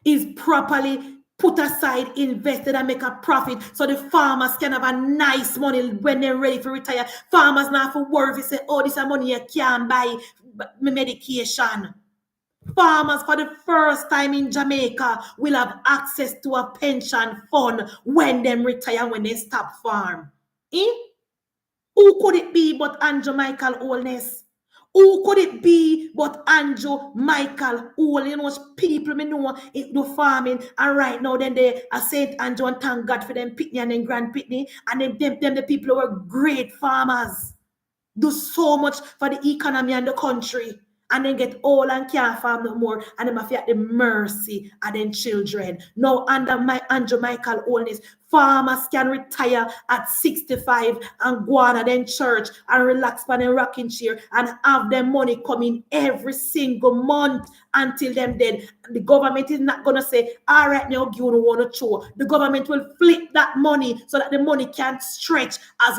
is properly put aside, invested, and make a profit so the farmers can have a nice money when they're ready to retire. Farmers now have to worry if you say, oh, this is money you can't buy medication. Farmers for the first time in Jamaica will have access to a pension fund when they retire, when they stop farm. Who could it be but Andrew Michael Holness? Who could it be but Andrew Michael Holness? People me know do farming, and right now then they are St. Andrew, and thank God for them Pitney and then Grand Pitney, and them the people who are great farmers. Do so much for the economy and the country, and then get old and can't farm no more, and them have at the mercy of them children. Now, under Andrew Michael Holness, farmers can retire at 65 and go on at them church and relax on a rocking chair and have their money coming every single month until them dead. The government is not going to say, all right, now you don't want to show. The government will flip that money so that the money can stretch as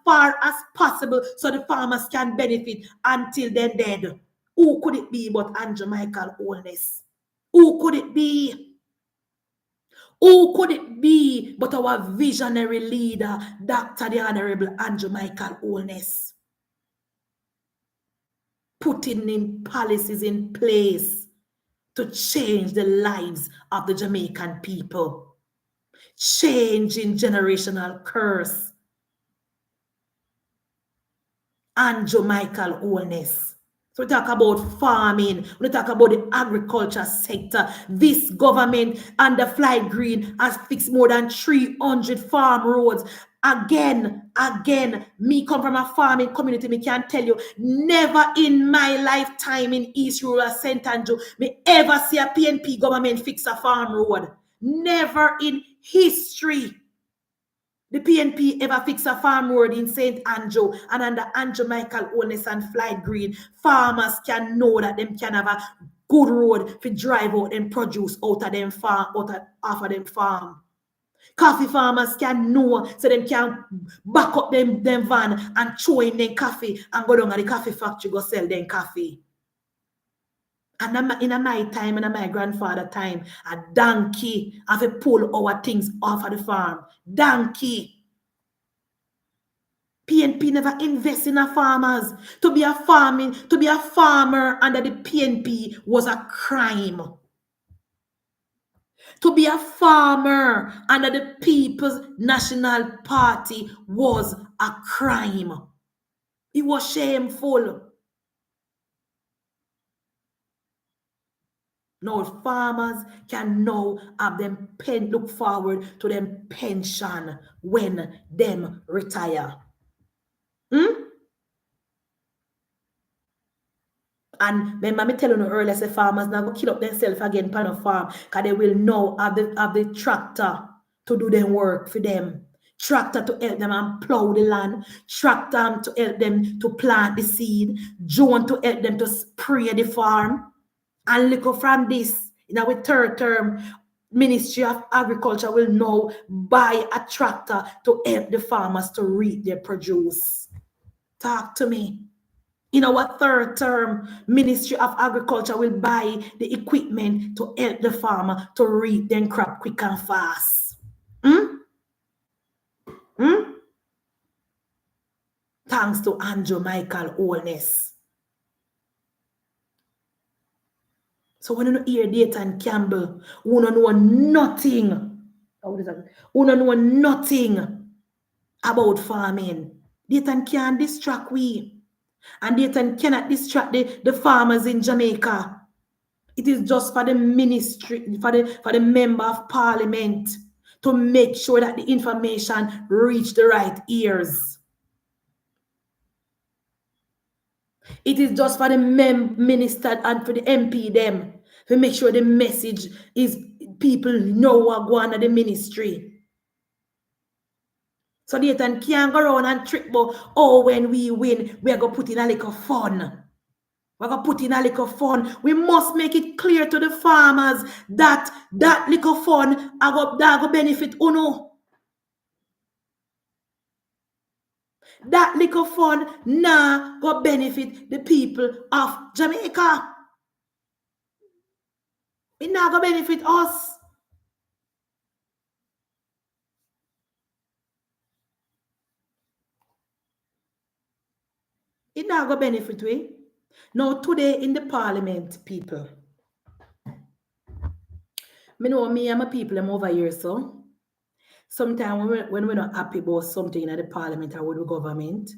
far as possible so the farmers can benefit until they're dead. Who could it be but Andrew Michael Holness? Who could it be? Who could it be but our visionary leader, Dr. the Honorable Andrew Michael Holness? Putting in policies in place to change the lives of the Jamaican people. Changing generational curse. Andrew Michael Holness. So we talk about farming, we talk about the agriculture sector. This government under Flight Green has fixed more than 300 farm roads. Again, me come from a farming community, me can tell you, never in my lifetime in East Rural St. Andrew, me ever see a PNP government fix a farm road. Never in history. The PNP ever fix a farm road in St. Andrew, and under Andrew Michael Holness and Flight Green, farmers can know that them can have a good road to drive out and produce out of them farm, off of them farm. Coffee farmers can know so them can back up them van and throw in them coffee and go down to the coffee factory go sell them coffee. And in my time and my grandfather's time, a donkey have to pull our things off of the farm. Donkey. PNP never invest in our farmers. To be a farmer under the PNP was a crime. To be a farmer under the People's National Party was a crime. It was shameful. Now farmers can now have them look forward to them pension when them retire. And remember me telling you earlier, say farmers now go kill up themselves again on a farm because they will now have the tractor to do their work for them. Tractor to help them and plow the land. Tractor to help them to plant the seed. Drone to help them to spray the farm. And look from this, in our third term, Ministry of Agriculture will now buy a tractor to help the farmers to reap their produce. Talk to me. In our third term, Ministry of Agriculture will buy the equipment to help the farmer to reap their crop quick and fast. Thanks to Andrew Michael Holness. So when you hear Dayton Campbell, who don't know nothing. Who don't know nothing about farming. Dayton can't distract we. And Dayton cannot distract the farmers in Jamaica. It is just for the ministry, for the member of parliament to make sure that the information reach the right ears. It is just for the minister and for the MP them to make sure the message is people know what go on at the ministry. So they can't go around and trick about, oh, when we win, we are going to put in a little fun. We're going to put in a little fun. We must make it clear to the farmers that that little fun are going to benefit uno. That little fun now go benefit the people of Jamaica. It now go benefit us. It now go benefit we. Now today in the parliament, people. Me know me and my people I'm over here, so. Sometimes when we're not happy about something in the parliament or with the government,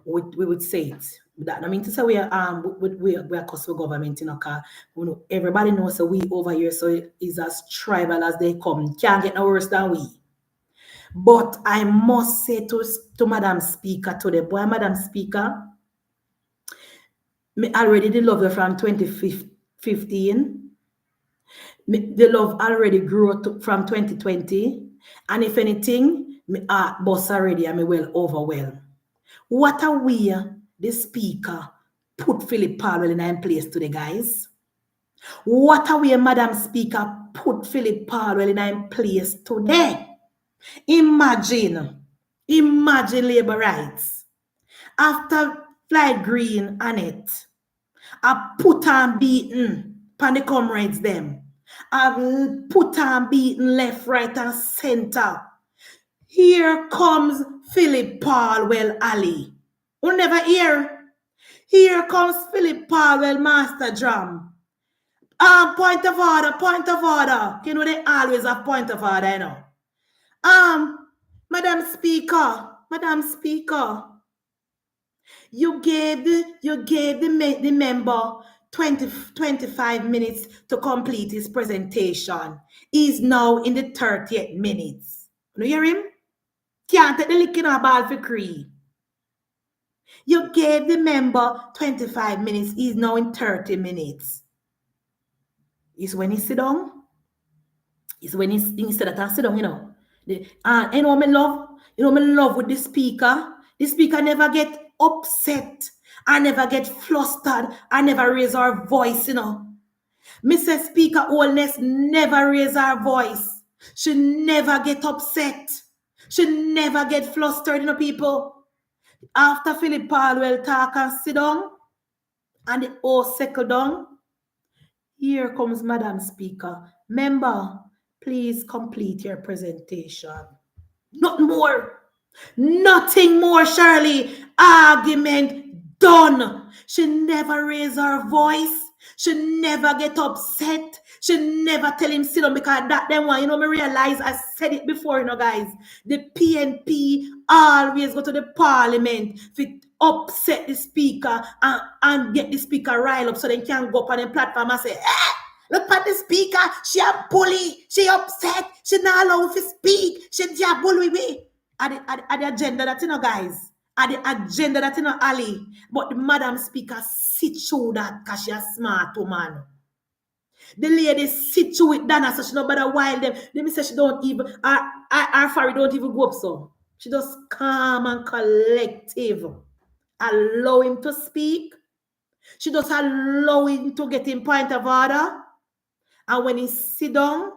we would say it. That I mean to say we are customer government, you know, cause everybody knows so we over here, so it's as tribal as they come. Can't get no worse than we. But I must say to Madam Speaker today, boy, Madam Speaker, me already the love you from 2015. The love already grew from 2020. And if anything, me heart bust already and me well overwhelmed. What a way the speaker put Philip Palwell in place today, guys. What a way Madam Speaker put Philip Palwell in place today. Imagine labor rights. After Flight Green and it, I put on beaten pan the comrades them. I put on beaten left, right, and center. Here comes Philip Palwell Ali. We'll never hear. Here comes Philip Palwell Master Drum. Point of order, point of order. You know they always have point of order, you know. Madam Speaker, you gave the member 25 minutes to complete his presentation. He's now in the 30th minutes. You hear him? Can't take the lick in a ball for cree. You gave the member 25 minutes. He's now in 30 minutes. It's when he sit down. It's when instead of sit down, you know. You know me love with the speaker. The speaker never get upset. I never get flustered. I never raise her voice, you know. Mrs. Speaker Holness never raise her voice. She never get upset. She never get flustered, you know, people. After Philip Palwell talk and sit down, and the all settle down, here comes Madam Speaker. Member, please complete your presentation. Not more. Nothing more, Shirley. Argument done. She never raise her voice. She never get upset. She never tell him sit down because that then one, you know, me realize I said it before, you know, guys. The PNP always go to the parliament to upset the speaker and get the speaker riled up so they can go up on the platform and say, look at the speaker, she a bully, she upset, she not allowed to speak, she a bully me. At the agenda that, you know, guys. At the agenda that, you know, Ali. But the Madam Speaker sit through that because she a smart woman. The lady sit through it, Dana, so she no bother while them. Let me say she don't even, her fairy don't even go up so. She just calm and collective. Allow him to speak. She just allow him to get in point of order. And when he sit down,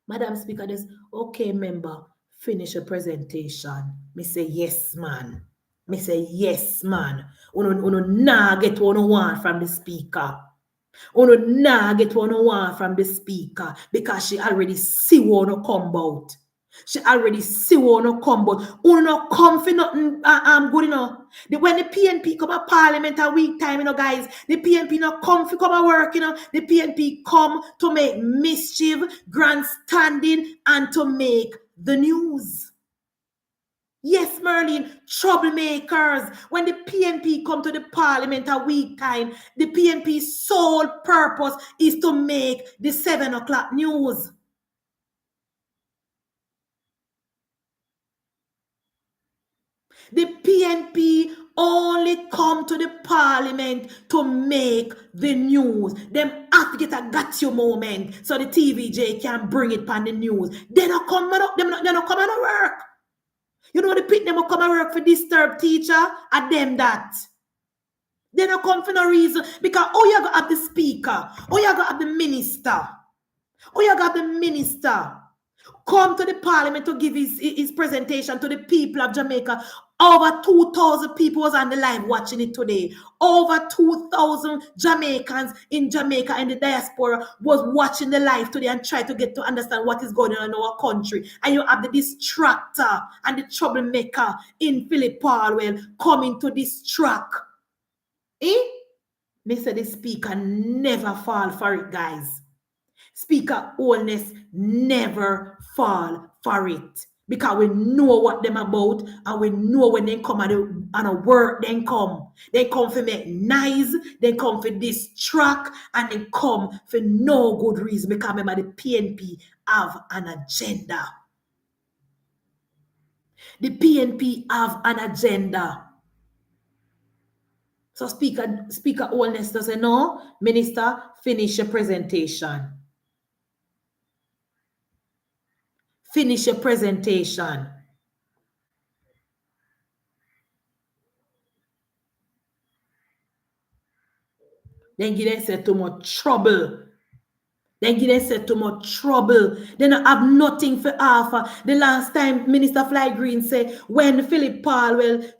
Madam Speaker just, okay, member, finish your presentation. Me say, yes, man. Me say, yes, man. Uno nah get what you want from the speaker. Uno nah get what you want from the speaker because she already see what you come about. She already see what you come about. Uno no come for nothing good enough. When the PNP come a parliament a week time, you know, guys, the PNP no come for come a work, you know. The PNP come to make mischief, grandstanding, and to make the news. Yes, Merlin, troublemakers. When the PNP come to the parliament a week time, the PNP's sole purpose is to make the 7 o'clock news. The PNP only come to the parliament to make the news. Them have to get a got you moment so the TVJ can bring it on the news. They not come up, they not come and work. You know the pit them come and work for disturb teacher and them that. They don't come for no reason because you got have the speaker, you got have the minister, you got the minister come to the parliament to give his presentation to the people of Jamaica. Over 2,000 people was on the live watching it today. Over 2,000 Jamaicans in Jamaica and the diaspora was watching the live today and try to get to understand what is going on in our country. And you have the distractor and the troublemaker in Philip Palwell coming to distract. Me say the speaker never fall for it, guys. Speaker Holness never fall for it. Because we know what them about and we know when they come and a work, they come. They come for make nice, they come for distract, and they come for no good reason. Because remember the PNP have an agenda. The PNP have an agenda. So Speaker Holness does say, no, Minister, finish your presentation. Finish your presentation. Then give them too much trouble. Then give them too much trouble. They don't have nothing for offer. The last time Minister Fly Green said when Philip Palwell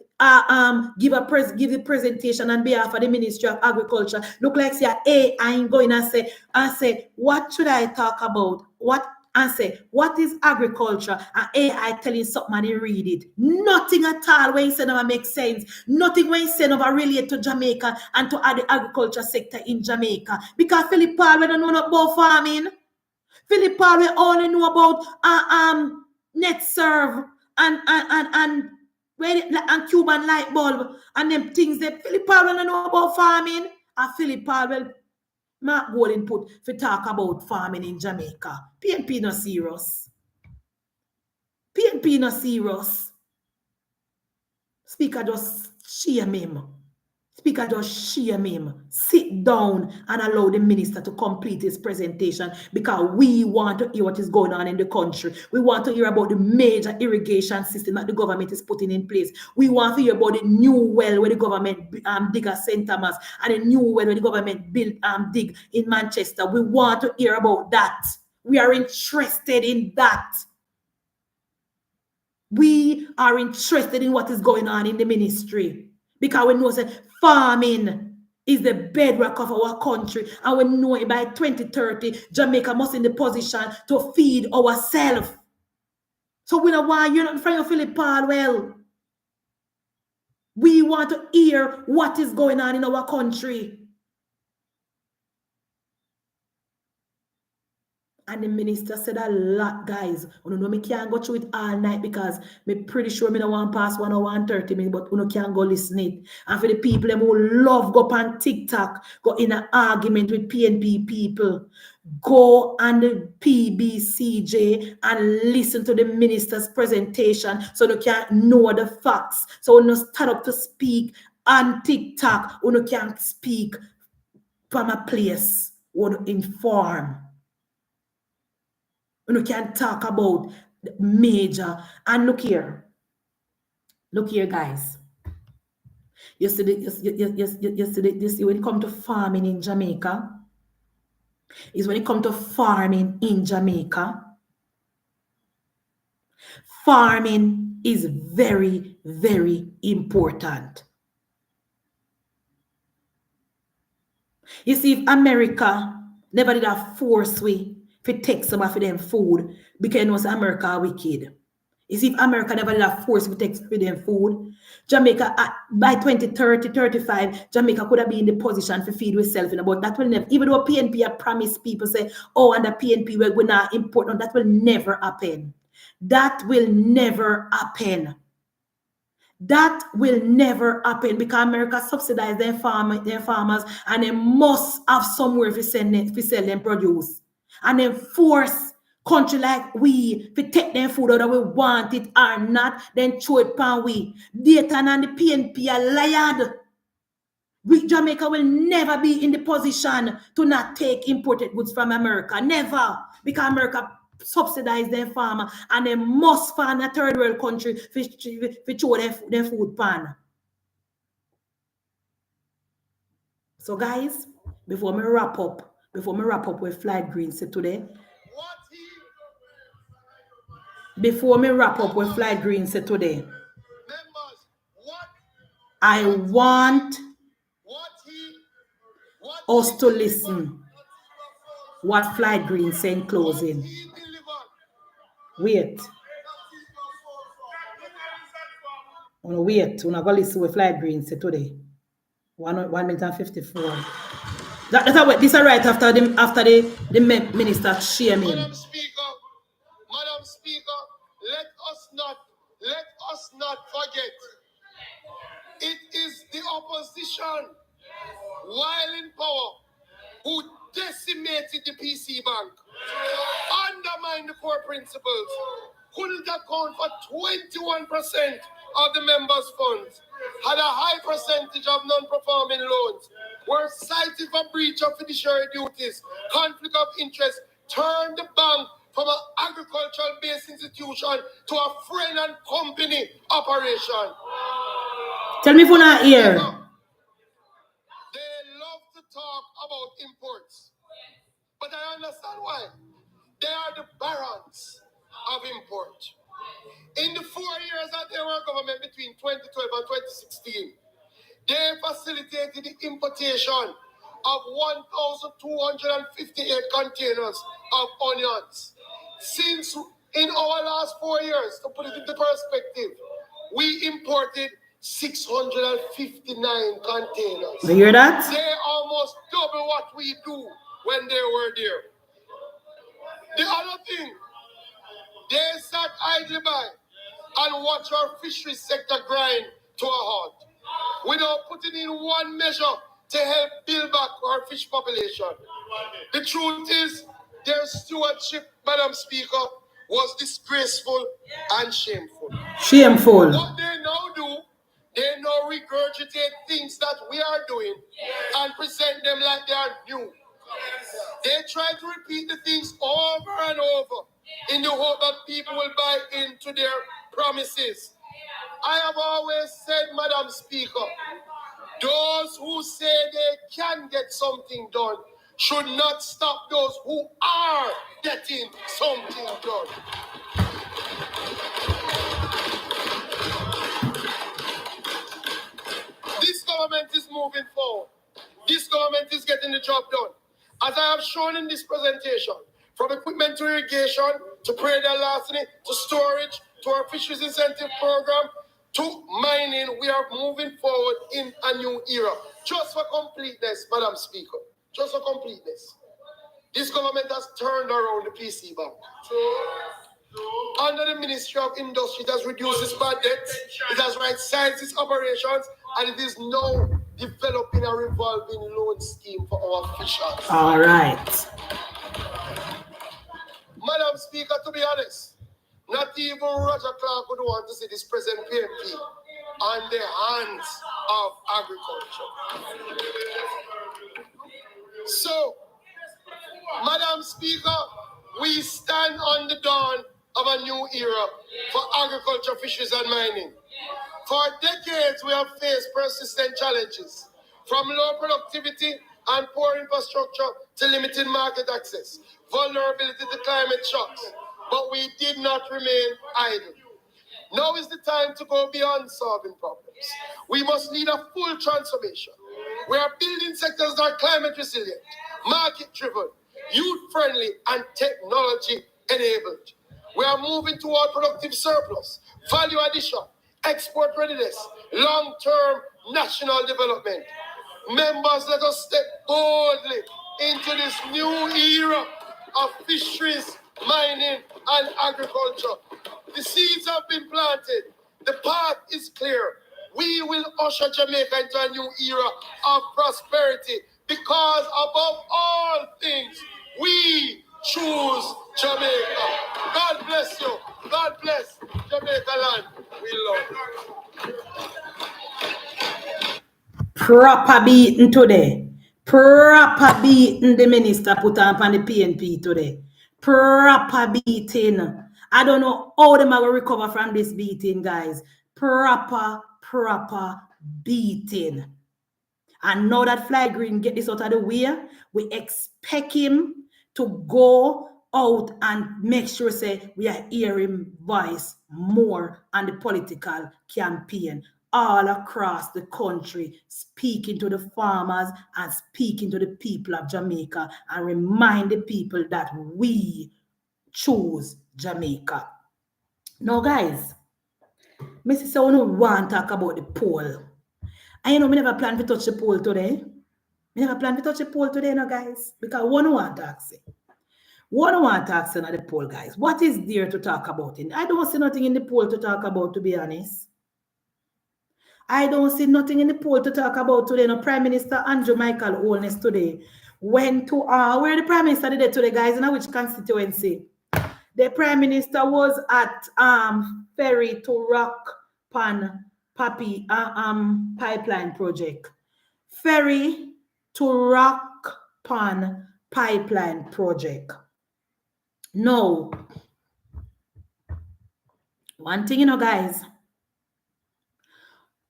give the presentation on behalf of the Ministry of Agriculture, look like say, hey, I ain't going to say, what should I talk about? What is agriculture? And AI telling something and they read it. Nothing at all when he said never makes sense. Nothing when he said never relate to Jamaica and to the agriculture sector in Jamaica. Because Philip Palwell don't know about farming. Philip Palwell only know about net serve and Cuban light bulb and them things that Philip Palwell don't know about farming. And Philip Palwell Mark Golden put for talk about farming in Jamaica. PNP not serious. PNP not serious. Speaker just shame him. Speaker just shame him. Sit down and allow the minister to complete his presentation because we want to hear what is going on in the country. We want to hear about the major irrigation system that the government is putting in place. We want to hear about the new well where the government dig at St. Thomas and the new well where the government dig in Manchester. We want to hear about that. We are interested in that. We are interested in what is going on in the ministry because we know that farming is the bedrock of our country, and we know by 2030 Jamaica must in the position to feed ourselves. So we don't want you're not in front of Philip Palwell. We want to hear what is going on in our country. And the minister said a lot, guys. You know, me can't go through it all night because I'm pretty sure I don't want to pass 1 hour and 30 minutes, but you can't go listen it. And for the people who love go on TikTok, go in an argument with PNP people, go on the PBCJ and listen to the minister's presentation so you can know the facts. So when you start up to speak on TikTok, you can speak from a place where you inform. You can talk about the major. And look here, guys. You see when it comes to farming in Jamaica, when it comes to farming in Jamaica, farming is very, very important. You see, if America never did a force we to take some of them food because it was America are wicked. You see, if America never did a force to take for them food, Jamaica by 2030, 35, Jamaica could have been in the position to feed itself in about that will never, even though PNP have promised people say, oh, under PNP we're not important, that will never happen. That will never happen. That will never happen because America subsidize their farmers and they must have somewhere to sell them produce. And then force Country like we take them food whether we want it or not, then throw it pan we. Dayton and the PNP are liar. Jamaica will never be in the position to not take imported goods from America. Never. Because America subsidize their farmer and they must farm a third world country to throw their food pan. So guys, before me wrap up with Flight Green say today. I want us to listen what Flight Green say in closing. Wait. We're going to listen what Flight Green say today. 1 minute and 54. This is right after the minister shame him. Madam Speaker, let us not forget. It is the opposition, while in power, who decimated the PC Bank, undermined the core principles, couldn't account for 21% of the members' funds, had a high percentage of non-performing loans, were cited for breach of fiduciary duties, conflict of interest, turned the bank from an agricultural-based institution to a friend and company operation. Tell me if you're not here. They love to talk about imports, but I understand why. They are the barons of import. In the 4 years that they were government between 2012 and 2016, they facilitated the importation of 1,258 containers of onions. Since in our last 4 years, to put it into perspective, we imported 659 containers. You hear that? They almost double what we do when they were there. The other thing, they sat idly by and watch our fisheries sector grind to a halt without putting in one measure to help build back our fish population. The truth is, their stewardship, Madam Speaker, was disgraceful and shameful. Shameful. What they now do, they now regurgitate things that we are doing and present them like they are new. They try to repeat the things over and over in the hope that people will buy into their promises. I have always said, Madam Speaker, those who say they can get something done should not stop those who are getting something done. This government is moving forward. This government is getting the job done. As I have shown in this presentation, from equipment to irrigation, to prayer larceny, to storage, to our fisheries incentive program, to mining, we are moving forward in a new era. Just for completeness, Madam Speaker, just for completeness, this government has turned around the PC Bank. Under the Ministry of Industry, it has reduced its bad debts, it has right-sized its operations, and it is now developing a revolving loan scheme for our fishers. All right. Madam Speaker, to be honest, not even Roger Clark would want to see this present PMP on the hands of agriculture. So, Madam Speaker, we stand on the dawn of a new era for agriculture, fisheries, and mining. For decades, we have faced persistent challenges, from low productivity and poor infrastructure to limited market access, vulnerability to climate shocks, but we did not remain idle. Now is the time to go beyond solving problems. We must lead a full transformation. We are building sectors that are climate resilient, market-driven, youth-friendly, and technology-enabled. We are moving toward productive surplus, value addition, export readiness, long-term national development. Members, let us step boldly into this new era of fisheries, mining, and agriculture. The seeds have been planted. The path is clear. We will usher Jamaica into a new era of prosperity because above all things, we choose Jamaica. God bless you. God bless Jamaica land. We love you. Proper beating today. Proper beating the minister put on the PNP today. Proper beating. I don't know how them are going to recover from this beating, guys. Proper beating. And now that Fly Green get this out of the way, we expect him to go out and make sure say we are hearing voice more on the political campaign all across the country, speaking to the farmers and speaking to the people of Jamaica and remind the people that we choose Jamaica. Now, guys, Mrs. Sono want to talk about the poll. I know we never plan to touch the poll today. We never plan to touch the poll today, no, guys, because one want to ask it. One want to ask the poll, guys. What is there to talk about? I don't see nothing in the poll to talk about, to be honest. I don't see nothing in the poll to talk about today. No, Prime Minister Andrew Michael Holness today went to where the Prime Minister did it today, guys, in which constituency? The Prime Minister was at Ferry to Rock Pan Papi pipeline project. Ferry to Rock Pan pipeline project. No. One thing, you know, guys.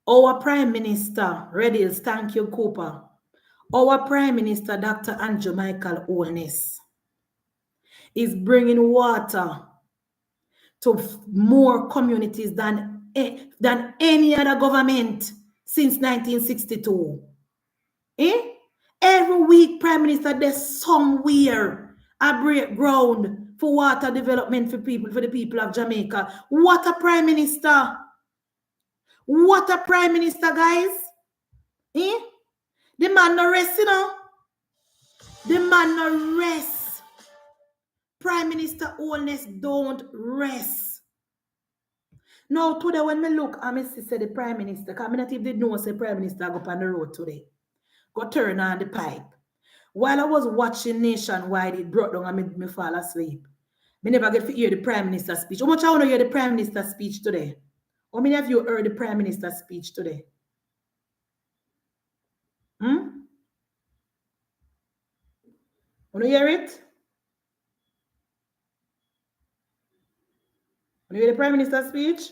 Our Prime Minister, Redils, thank you, Cooper. Our Prime Minister, Dr. Andrew Michael Holness, is bringing water to more communities than any other government since 1962. Every week, Prime Minister, there's somewhere a break ground for water development for the people of Jamaica. What a Prime Minister! What a Prime Minister, guys! The man no rest, you know. The man no rest. Prime Minister Holness don't rest. Now, today when me look, I say the Prime Minister, because I not even did know say Prime Minister go up on the road today. Go turn on the pipe. While I was watching Nationwide, it brought down and me fall asleep. Me never get to hear the Prime Minister's speech. How much I want to hear the Prime Minister's speech today? How many of you heard the Prime Minister's speech today? Want to hear it? Want to hear the Prime Minister's speech?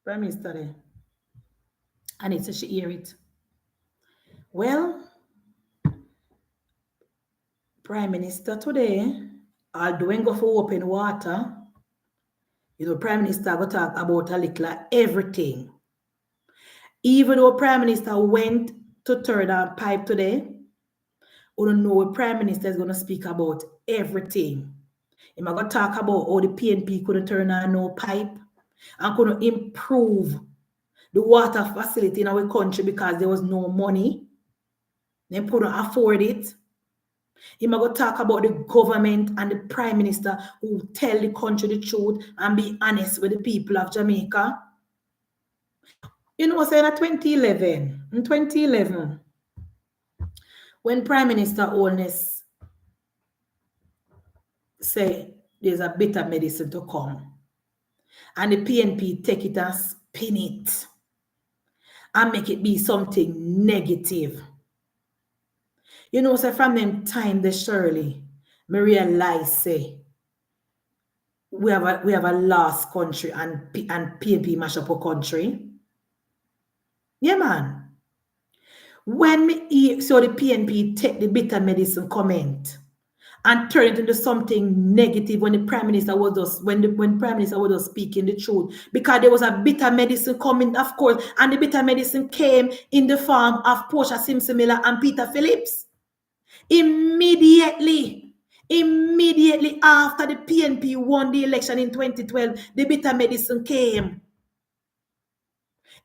Prime Minister there. I need to hear it. Well, Prime Minister today, although we go for open water, you know, Prime Minister go talk about a little everything. Even though Prime Minister went to turn on pipe today, we don't know Prime Minister is going to speak about everything. He's going to talk about how the PNP couldn't turn on no pipe and couldn't improve the water facility in our country because there was no money. They couldn't afford it. He's going to talk about the government and the Prime Minister who tell the country the truth and be honest with the people of Jamaica. You know, saying in 2011, when Prime Minister Holness say there's a better medicine to come, and the PNP take it and spin it and make it be something negative. You know, so from them time, they surely, me realize, say, we have a lost country and PNP mash up a country. Yeah, man. When me so the PNP take the bitter medicine comment and turn it into something negative when the Prime Minister was just when Prime Minister was just speaking the truth, because there was a bitter medicine coming, of course, and the bitter medicine came in the form of Portia Simpson Miller and Peter Phillips. Immediately after the PNP won the election in 2012, the bitter medicine came.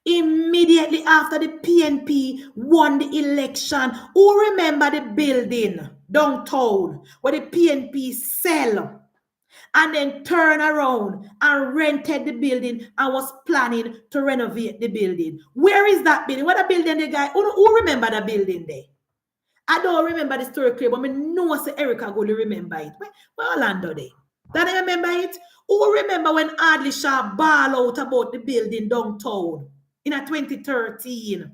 Immediately after the PNP won the election, who remember the building downtown where the PNP sell and then turn around and rented the building and was planning to renovate the building? Where is that building? What a building the guy? Who remember the building there? I don't remember the story clear, but I know say Erica go to remember it. Where Orlando they? Don't you remember it? Who remember when Adley Shaw ball out about the building downtown in a 2013?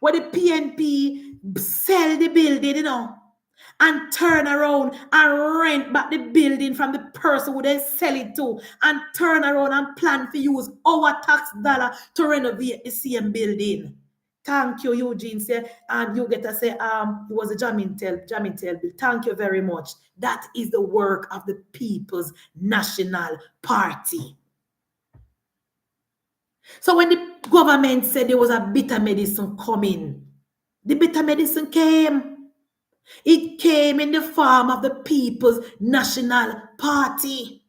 Where the PNP sell the building, you know, and turn around and rent back the building from the person who they sell it to, and turn around and plan to use our tax dollar to renovate the same building. Thank you, Eugene. Say, and you get to say, it was a Jamaica bill. Thank you very much. That is the work of the People's National Party. So when the government said there was a bitter medicine coming, the bitter medicine came. It came in the form of the People's National Party.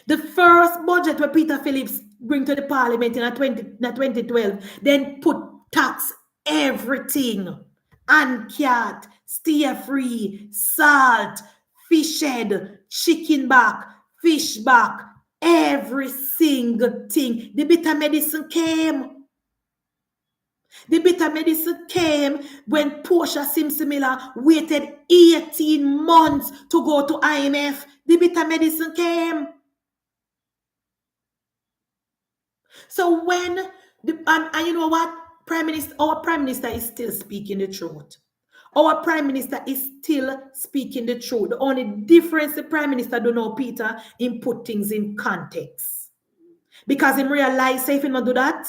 The first budget where Peter Phillips bring to the parliament in 2012, then put tax everything. Uncat, steer free, salt, fish head, chicken back, fish back, every single thing. The bitter medicine came. The bitter medicine came when Portia Simpson-Miller waited 18 months to go to IMF. The bitter medicine came. So when, and you know what? Our Prime Minister is still speaking the truth. Our Prime Minister is still speaking the truth. The only difference the Prime Minister don't know, Peter, in put things in context. Because in real life, say if you don't do that,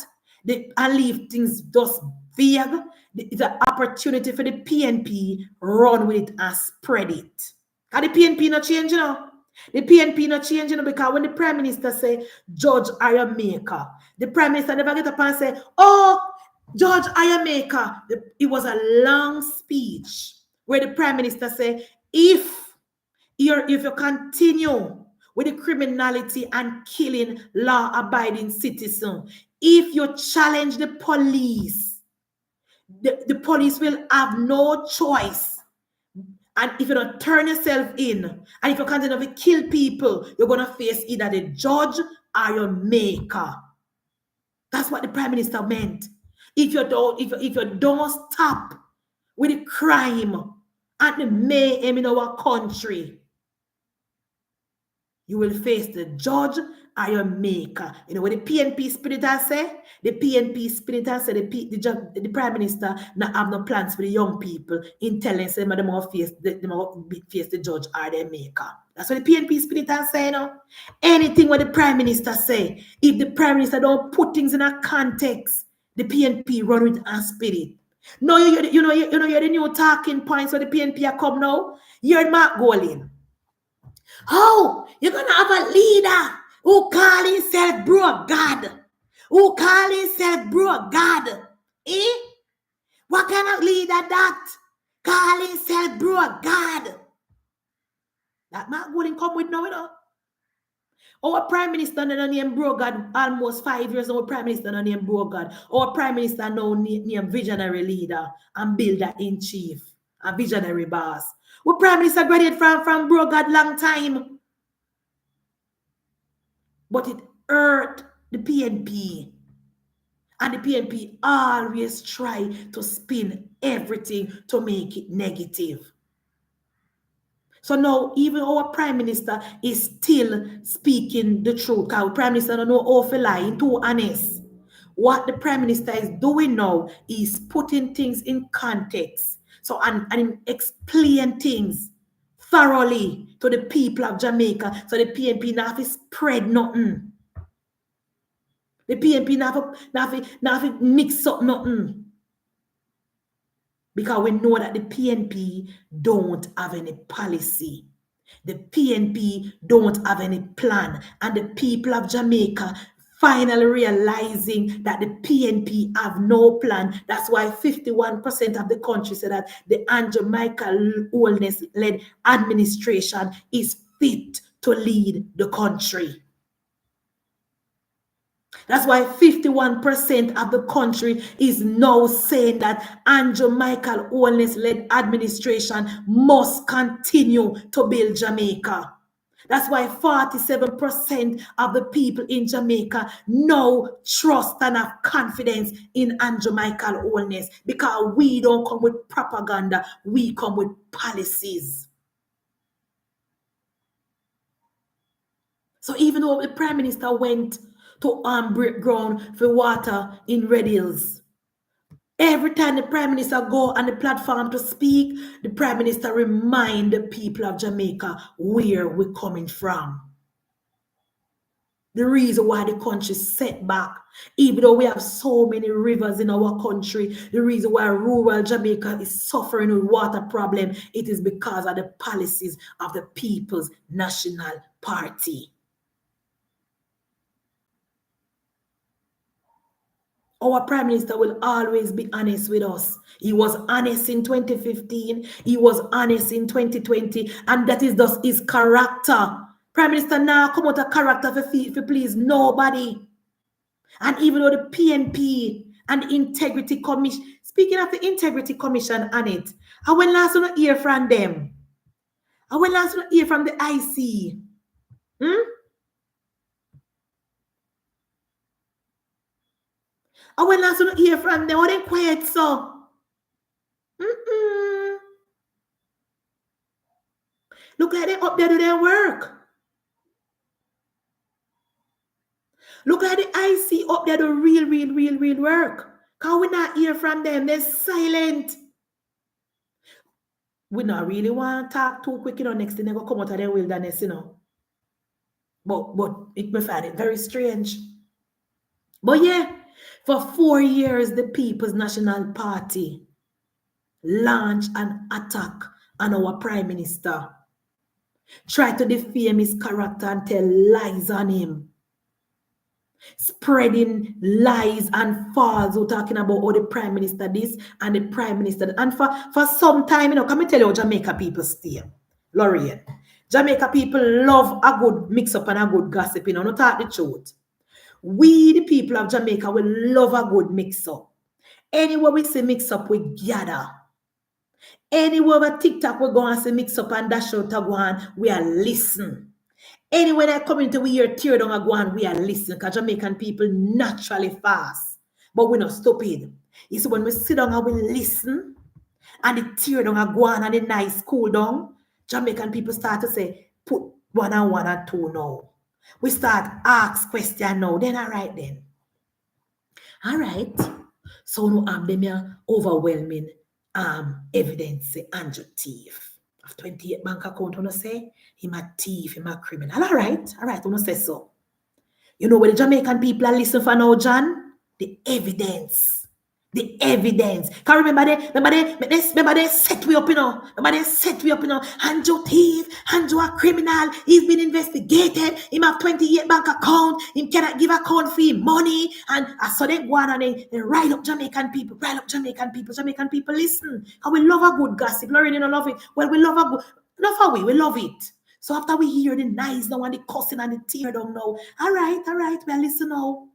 and leave things just vague, the opportunity for the PNP run with it and spread it. And the PNP not change, you know. The PNP not change, you know, because when the Prime Minister say, Judge Ayamaker, the Prime Minister never get up and say, oh, Judge Ayamaker. It was a long speech where the Prime Minister say, if you continue with the criminality and killing law-abiding citizens, if you challenge the police, the police will have no choice. And if you don't turn yourself in, and if you continue to kill people, you're going to face either the judge or your maker. That's what the Prime Minister meant. If you don't stop with the crime and the mayhem in our country, you will face the judge or your maker. You know what the PNP spirit has say? The PNP spirit has said the Prime Minister not have no plans for the young people in telling them they must face the judge or their maker. That's what the PNP spirit has say, you know? Anything what the Prime Minister say, if the Prime Minister don't put things in a context, the PNP run with a spirit. No, you're the new talking points where the PNP are come now. You're Mark Golin. Oh, you're going to have a leader who call himself bro God. Who call himself bro God. Eh? What kind of leader that? Call himself bro God. That not going to come with no, you know. Our Prime Minister now named bro God almost 5 years. Our Prime Minister now named bro God. Our Prime Minister now named visionary leader and builder in chief. A visionary boss. Our Prime Minister graduated from bro God long time. But it hurt the PNP. And the PNP always try to spin everything to make it negative. So now even our Prime Minister is still speaking the truth. Our Prime Minister don't know how to lie, too honest. What the Prime Minister is doing now is putting things in context. So and explain things thoroughly to the people of Jamaica. So the PNP not have to spread nothing. The PNP not have to mix up nothing. Because we know that the PNP don't have any policy. The PNP don't have any plan. And the people of Jamaica finally realizing that the PNP have no plan. That's why 51% of the country said that the Jamaica Holness-led administration is fit to lead the country. That's why 51% of the country is now saying that Andrew Michael Holness-led administration must continue to build Jamaica. That's why 47% of the people in Jamaica now trust and have confidence in Jamaican wholeness, because we don't come with propaganda, we come with policies. So even though the Prime Minister went to break ground for water in Red Hills, every time the Prime Minister go on the platform to speak, the Prime Minister remind the people of Jamaica where we're coming from. The reason why the country is set back, even though we have so many rivers in our country, the reason why rural Jamaica is suffering with water problem, it is because of the policies of the People's National Party. Our Prime Minister will always be honest with us. He was honest in 2015. He was honest in 2020. And that is just his character. Prime Minister now come out of character for please nobody. And even though the PNP and the Integrity Commission, speaking of the Integrity Commission on it, I went last to hear from them. I went last to hear from the IC. I went last to hear from them. What they quiet so? Look like they up there do their work. Look like the IC up there do real work. Because we not hear from them. They're silent. We not really want to talk too quick, next thing they go come out of the wilderness, But it may find it very strange. But yeah, for 4 years, the People's National Party launched an attack on our Prime Minister. Try to defame his character and tell lies on him. Spreading lies and false, talking about the Prime Minister this and the Prime Minister. And for some time, come and tell you how Jamaica people stay. Lorraine. Jamaica people love a good mix-up and a good gossip, not talk the truth. We, the people of Jamaica, will love a good mix-up. Anywhere we see mix-up, we gather. Anywhere over TikTok, we go and see mix-up and dash out a go on, we are listen. Anywhere that community we hear tear down a go on, we are listening, because Jamaican people naturally fast. But we're not stupid. You see, when we sit down and we listen, and the tear down a go on and the nice cool down, Jamaican people start to say, put 1 and 1 and 2 now. We start ask question now. Then all right then. All right. So no them overwhelming evidence say Andrew thief. Of 28 bank account, you say him a thief, him a criminal. All right, you say so. You know what the Jamaican people are listening for now, John? The evidence. The evidence. Can remember they set we up, Remember they set we up, Andrew thief, Andrew a criminal, he's been investigated, him have 28 bank account, him cannot give account fee, money, and so they go on and they rile up Jamaican people, Jamaican people listen. And we love a good gossip. Lauren, you don't love it. Well, we love a good, not how we love it. So after we hear the nice now and the cussing and the tear down now, all right, well listen now.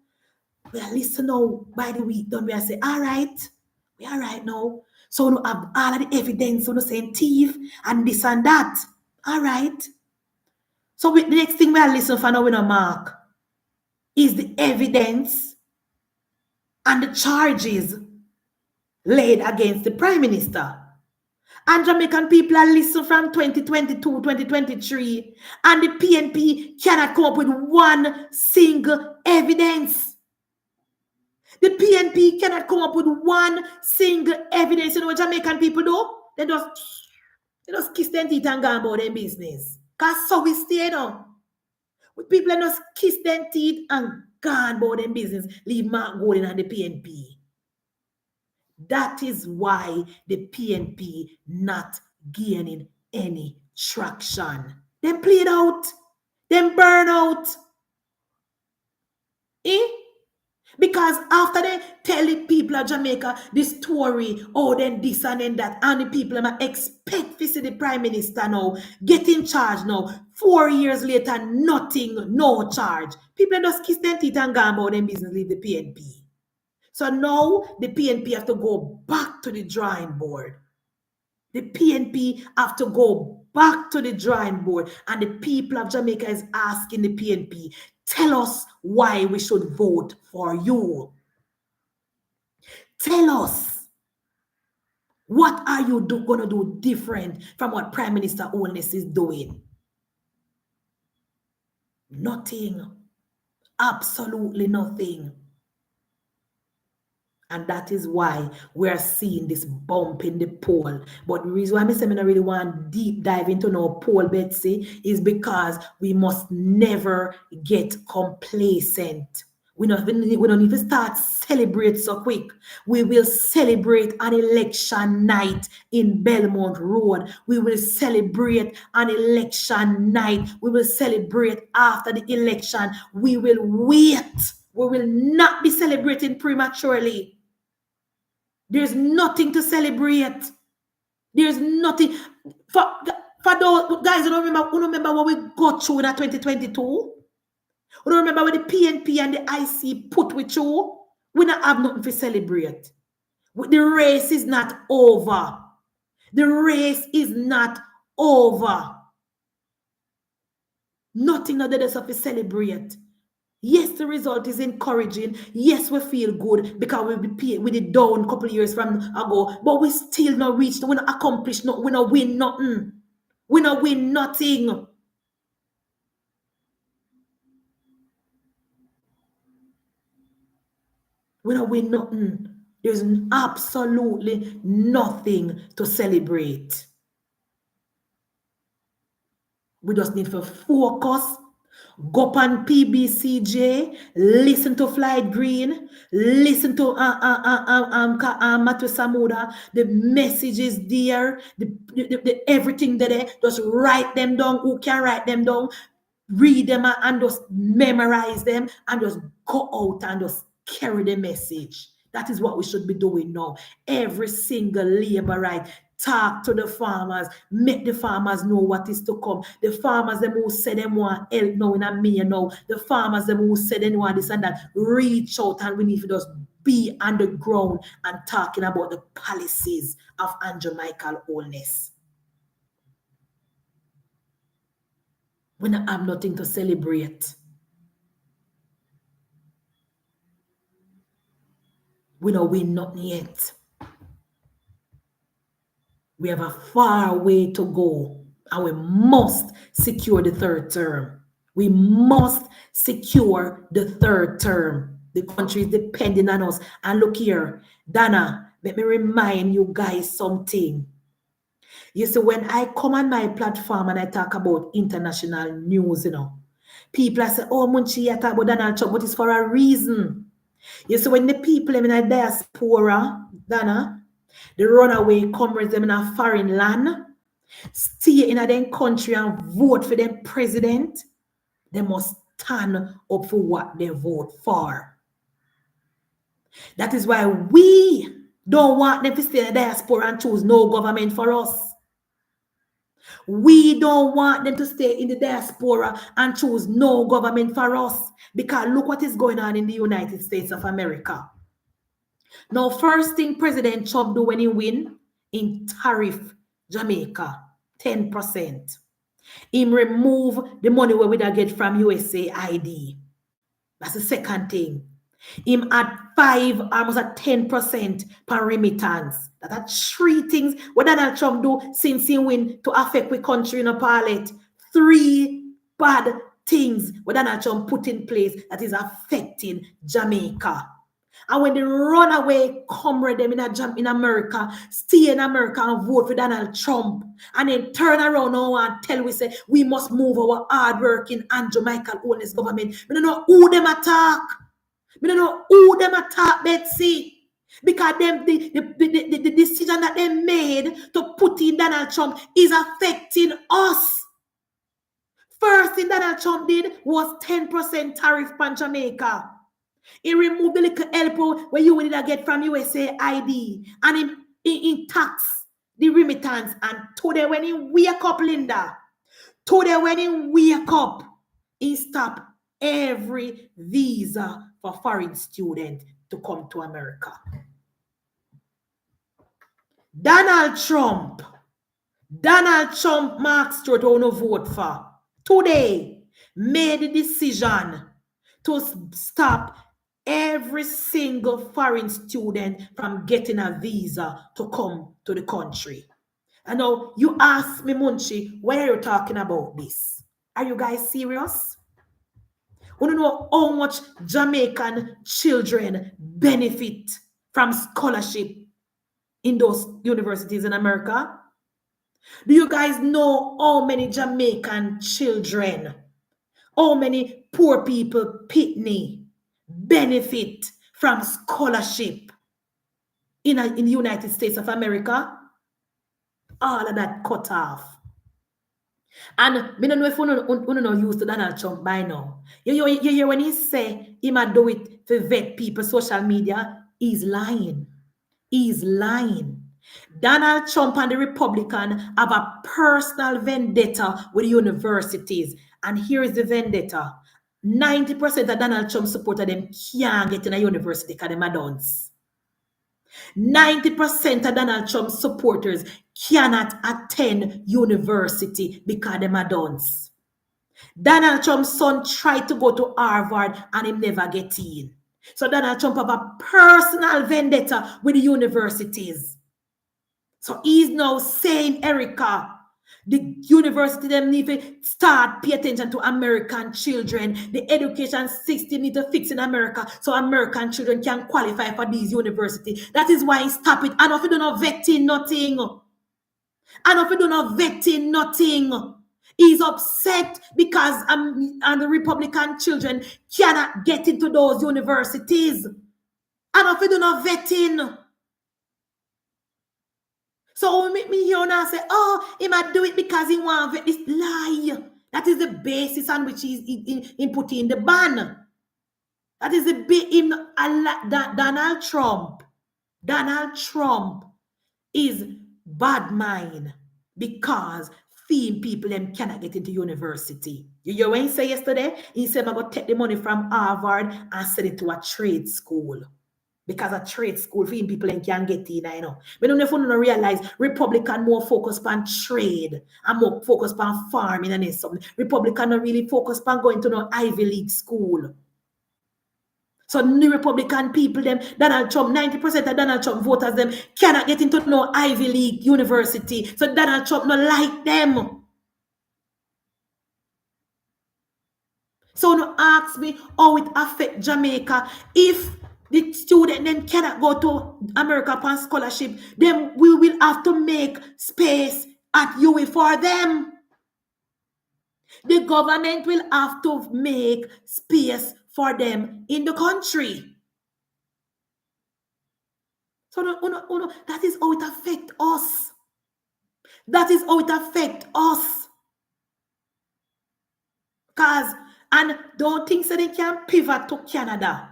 We are listening now by the week. Don't we say, all right, we are right now. So we have all of the evidence, we saying thief and this and that. All right. So the next thing we are listening for now, we know mark, is the evidence and the charges laid against the Prime Minister. And Jamaican people are listening from 2022, 2023, and the PNP cannot come up with one single evidence. The PNP cannot come up with one single evidence. You know what Jamaican people do? They just kiss their teeth and go about their business. Because so we stay now. With people just kiss their teeth and go about their business. Leave Mark Golden and the PNP. That is why the PNP not gaining any traction. Them played out. Them burn out. Because after they tell the people of Jamaica the story, then this and then that, and the people expect to see the Prime Minister now get in charge now. 4 years later, nothing, no charge. People just kiss their teeth and go about their business, leave the PNP. So now the PNP have to go back to the drawing board. The PNP have to go back to the drawing board, and the people of Jamaica is asking the PNP, tell us why we should vote for you. Tell us, what are you going to do different from what Prime Minister Holness is doing? Nothing. Absolutely nothing. And that is why we're seeing this bump in the poll. But the reason why I say I don't really want deep dive into no poll, Betsy, is because we must never get complacent. We don't even start celebrate so quick. We will celebrate on election night in Belmont Road. We will celebrate on election night. We will celebrate after the election. We will wait. We will not be celebrating prematurely. There's nothing to celebrate. There's nothing. For those guys who don't remember what we got through in 2022? We don't remember what the PNP and the IC put with you? We don't have nothing to celebrate. The race is not over. The race is not over. Nothing other than to celebrate. Yes, the result is encouraging. Yes, we feel good because we did down a couple of years from ago, but we still not reached, we not accomplished, we not win nothing. We not win nothing. We not win nothing. There's absolutely nothing to celebrate. We just need to focus. Go up on PBCJ, listen to Flight Green, listen to Matthew Samuda. The message is there, everything there. Just write them down. Who can write them down? Read them and just memorize them and just go out and just carry the message. That is what we should be doing now. Every single labor right. Talk to the farmers, make the farmers know what is to come. The farmers them who say them want help now in a me now. The farmers them who say they want this and that. Reach out, and we need to just be on the ground and talking about the policies of Andrew Michael Holness. We don't have nothing to celebrate. We don't win nothing yet. We have a far way to go, and we must secure the third term. We must secure the third term. The country is depending on us. And look here, Dana, let me remind you guys something. You see, when I come on my platform and I talk about international news, people say, oh, Munchi, I talk about Donald Trump, but it's for a reason. You see, when the people in the diaspora, Dana, the runaway comrades them in a foreign land, stay in a them country and vote for them president, they must stand up for what they vote for. That is why we don't want them to stay in the diaspora and choose no government for us. We don't want them to stay in the diaspora and choose no government for us, because look what is going on in the United States of America. Now, first thing President Trump do when he win, in tariff Jamaica, 10%. Him remove the money where we get from USAID. That's the second thing. Him add 5, almost at 10% per remittance. That are 3 things what Donald Trump do since he win to affect the country in a pilot. 3 bad things what Donald Trump put in place that is affecting Jamaica. And when the runaway comrade them in America, stay in America and vote for Donald Trump, and then turn around now and tell we say we must move our hardworking Andrew Michael Holness government. We don't know who them attack. We don't know who them attack, Betsy. Because them the decision that they made to put in Donald Trump is affecting us. First thing Donald Trump did was 10% tariff on Jamaica. He removed the little help where you would get from USAID, and he tax the remittance. And today when he wake up, Linda, today when he wake up, he stop every visa for foreign students to come to America. Donald Trump Donald Trump, Mark Stewart, who no vote for, today made the decision to stop every single foreign student from getting a visa to come to the country. And now you ask me, Munchi, why are you talking about this? Are you guys serious? You don't know how much Jamaican children benefit from scholarship in those universities in America? Do you guys know how many Jamaican children, how many poor people, Pitney, benefit from scholarship in the United States of America? All of that cut off. And I don't know if you know used to Donald Trump by now. You hear when he say he might do it to vet people, social media, he's lying. He's lying. Donald Trump and the Republican have a personal vendetta with universities. And here is the vendetta. 90% of Donald Trump supporters them can't get in a university because they're dons. 90% of Donald Trump supporters cannot attend university because they're dons. Donald Trump's son tried to go to Harvard and he never get in. So Donald Trump have a personal vendetta with the universities. So he's now saying, Erica, the university them need to start pay attention to American children. The education system need to fix in America so American children can qualify for these universities. That is why he stop it. And if you do not vetting nothing. And if you do not vetting nothing. He's upset because and the Republican children cannot get into those universities. And if you do not vetting. So make me hear now say, oh, he might do it because he want to vet this lie. That is the basis on which he's putting the ban. That is the Donald Trump. Donald Trump is bad mind because few people them cannot get into university. You hear what he said yesterday? He said, I'm going to take the money from Harvard and send it to a trade school. Because a trade school, few people can get in, I know. But don't you realize Republican more focused on trade and more focused on farming and something. Republican are really focused on going to no Ivy League school. So the Republican people, them, Donald Trump, 90% of Donald Trump voters, them cannot get into no Ivy League university. So Donald Trump not like them. So no ask me how it affect Jamaica. If the student then cannot go to America upon scholarship, then we will have to make space at UE for them. The government will have to make space for them in the country. So that is how it affects us. That is how it affects us. And don't think so they can pivot to Canada.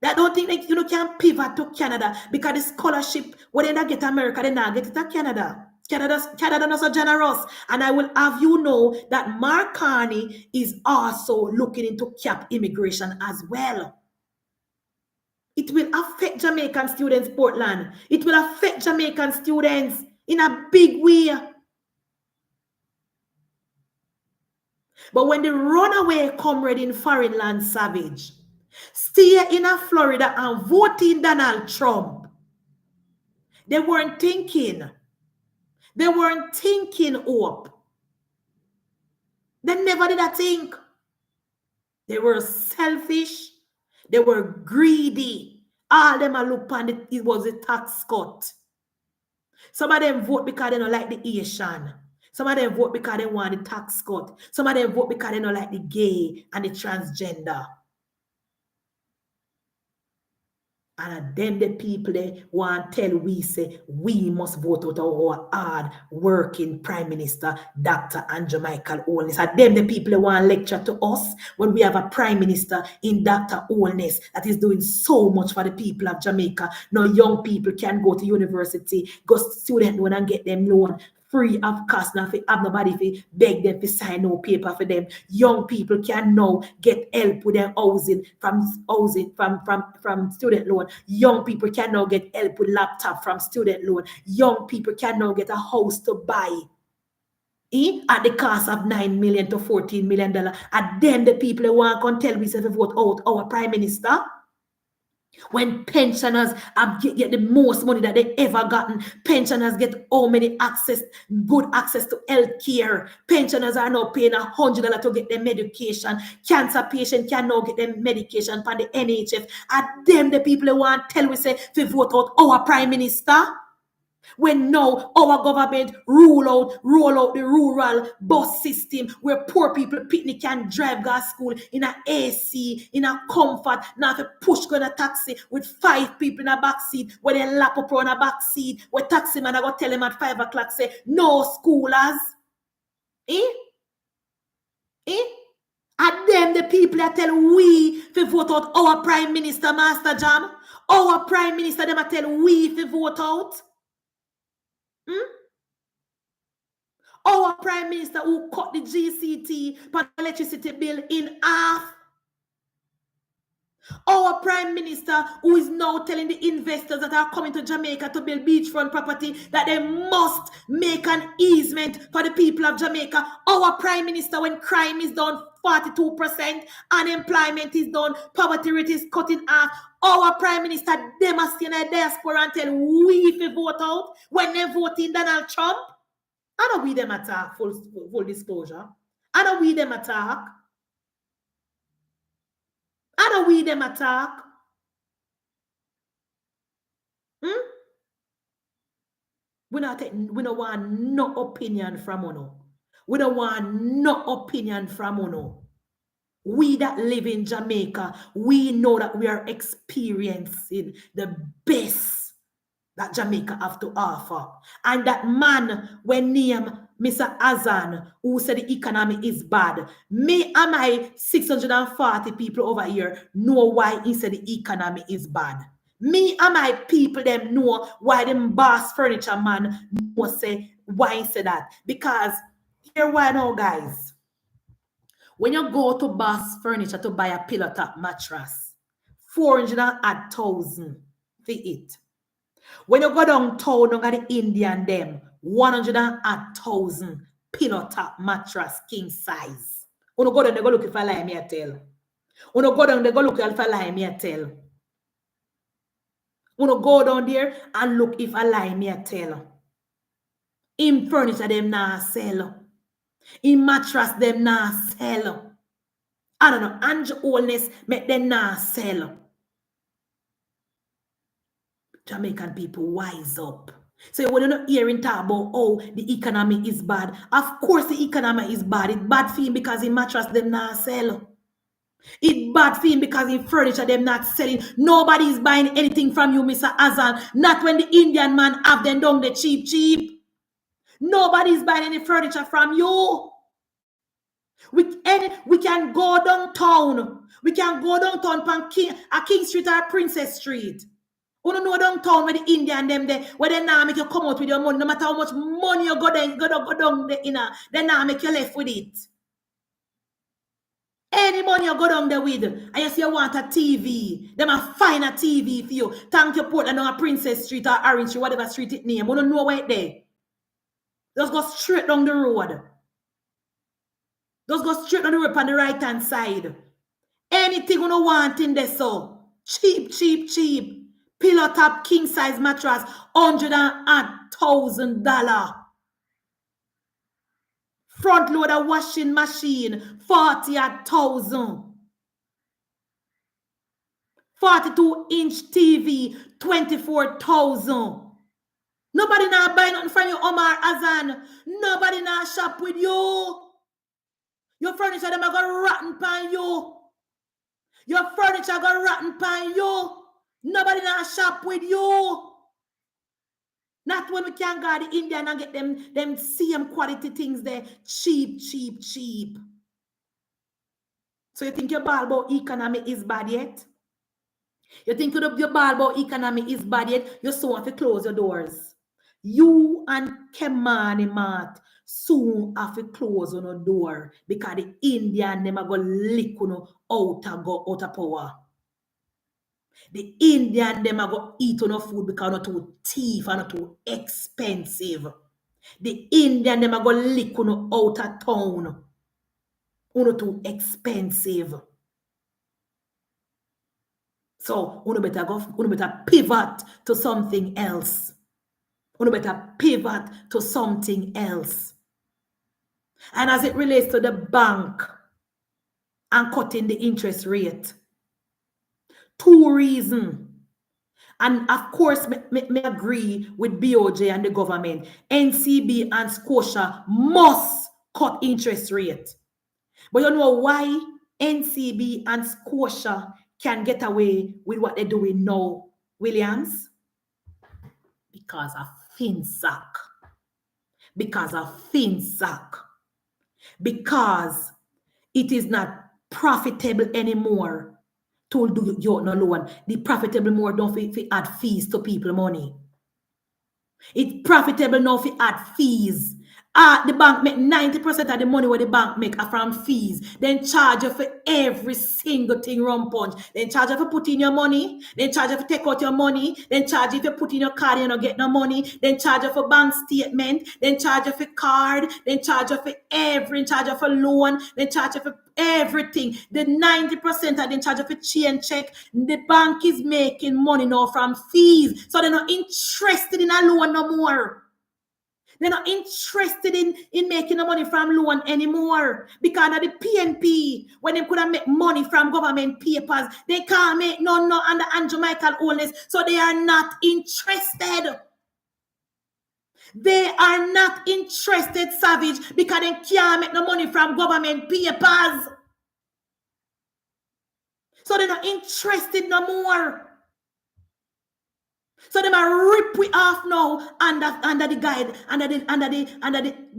That don't think that you can pivot to Canada because the scholarship, when they get America, they not get it to Canada. Canada not so generous. And I will have you know that Mark Carney is also looking into cap immigration as well. It will affect Jamaican students, Portland. It will affect Jamaican students in a big way. But when the runaway comrade in foreign land savage stay in Florida and vote in Donald Trump, they weren't thinking. They weren't thinking hope. They never did that think. They were selfish. They were greedy. All them are look on it was a tax cut. Some of them vote because they don't like the Asian. Some of them vote because they want the tax cut. Some of them vote because they don't like the gay and the transgender. And then the people they want to tell we say we must vote out our hard working Prime Minister, Dr. Andrew Michael Holness. And then the people they want to lecture to us when we have a Prime Minister in Dr. Holness that is doing so much for the people of Jamaica. Now young people can go to university, go student loan and get them loan free of cost. Now, if have nobody if beg them to sign no paper for them. Young people can now get help with their housing from student loan. Young people can now get help with laptop from student loan. Young people can now get a house to buy. At the cost of $9 million to $14 million. And then the people who want to tell me if they vote out our prime minister. When pensioners get the most money that they ever gotten, pensioners get all many good access to health care. Pensioners are now paying $100 to get their medication. Cancer patients can now get their medication from the NHS. And then the people who want to tell me say to vote out our prime minister. When now our government roll out the rural bus system where poor people picnic can drive to school in a AC, in a comfort, not to push go in a taxi with 5 people in a back seat, where they lap up on a back seat, where taxi man I go tell them at 5 o'clock say, no schoolers. And then the people that tell we to vote out our prime minister, Master Jam. Our prime minister, them tell we to vote out. Our prime minister who cut the GCT for electricity bill in half. Our prime minister who is now telling the investors that are coming to Jamaica to build beachfront property that they must make an easement for the people of Jamaica. Our prime minister, when crime is down 42%, unemployment is down, poverty rate is cut in half. Our prime minister, they must in a diaspora and tell we if they vote out when they vote in Donald Trump. I don't we them attack, full disclosure. I don't we them attack. I don't we them attack. We don't want no opinion from uno. We don't want no opinion from uno. We that live in Jamaica, we know that we are experiencing the best that Jamaica have to offer. And that man, when named Mr. Azan, who said the economy is bad, me and my 640 people over here know why he said the economy is bad. Me and my people them know why them boss furniture man know say why he said that. Because here why now, guys. When you go to boss furniture to buy a pillow top mattress, 400,000 for it. When you go downtown, you got the Indian them, 100,000 pillow top mattress king size. When you go down, they go look if I lie me a tell. When you go down, they go look if I lie me a tell. When you go down there and look if I lie me a tell. In furniture them nah sell. In mattress them nah sell. I don't know, Andrew Oldness make them nah sell. Jamaican people wise up. So when you're not hearing talk about oh the economy is bad, of course the economy is bad. It's bad for him because in mattress them not sell. It's bad for him because in furniture them not selling. Nobody is buying anything from you, Mr. Azan. Not when the Indian man have them down the cheap. Nobody is buying any furniture from you. We can go downtown. We can go downtown from King Street or Princess Street. You don't know downtown where the Indian them there, where they now make you come out with your money, no matter how much money you go down there, they now make you left with it. Any money you go down there with, and you say you want a TV, they might find a TV for you. Thank you, Portland on Princess Street or Orange Street, whatever street it name. You don't know where it there. Just go straight down the road. Just go straight down the road on the right-hand side. Anything you don't want in there, so cheap. Pillow top king size mattress, $100,000. Front loader washing machine, 40,000. 42-inch TV, 24,000. Nobody now buy nothing from you, Omar Azan. Nobody now shop with you. Your furniture them are going rotten pan you. Your furniture going rotten pan you. Nobody now shop with you. Not when we can go to India and get them same quality things there. Cheap. So you think your ball about economy is bad yet? You think your ball about economy is bad yet? You still want to close your doors. You and Kemani Mat soon have to close on a door because the Indian them are going to lick on out of power. The Indian them are going to eat on food because not too thief and not too expensive. The Indian them are going to lick on out of town. Not too expensive. So you better pivot to something else. You better pivot to something else. And as it relates to the bank and cutting the interest rate, 2 reasons. And of course, me agree with BOJ and the government. NCB and Scotia must cut interest rate. But you know why NCB and Scotia can get away with what they're doing now, Williams? Because of FinSac. Because of FinSac. Because it is not profitable anymore to do your no loan. The profitable more don't add fees to people money. It's profitable now if you add fees. The bank make 90% of the money where the bank make are from fees. Then charge you for every single thing run punch. Then charge you for put in your money. Then charge you for take out your money. Then charge you for put in your card and you don't get no money. Then charge you for bank statement. Then charge you for card. Then charge you for every. Charge you for loan. Then charge you for everything. The 90% of them charge you for chain check. The bank is making money now from fees. So they're not interested in a loan no more. They're not interested in making the money from loan anymore. Because of the PNP, when they could have made money from government papers, they can't make none under Jamaican owners. So they are not interested. They are not interested, Savage, because they can't make no money from government papers. So they're not interested no more. So they might rip we off now under the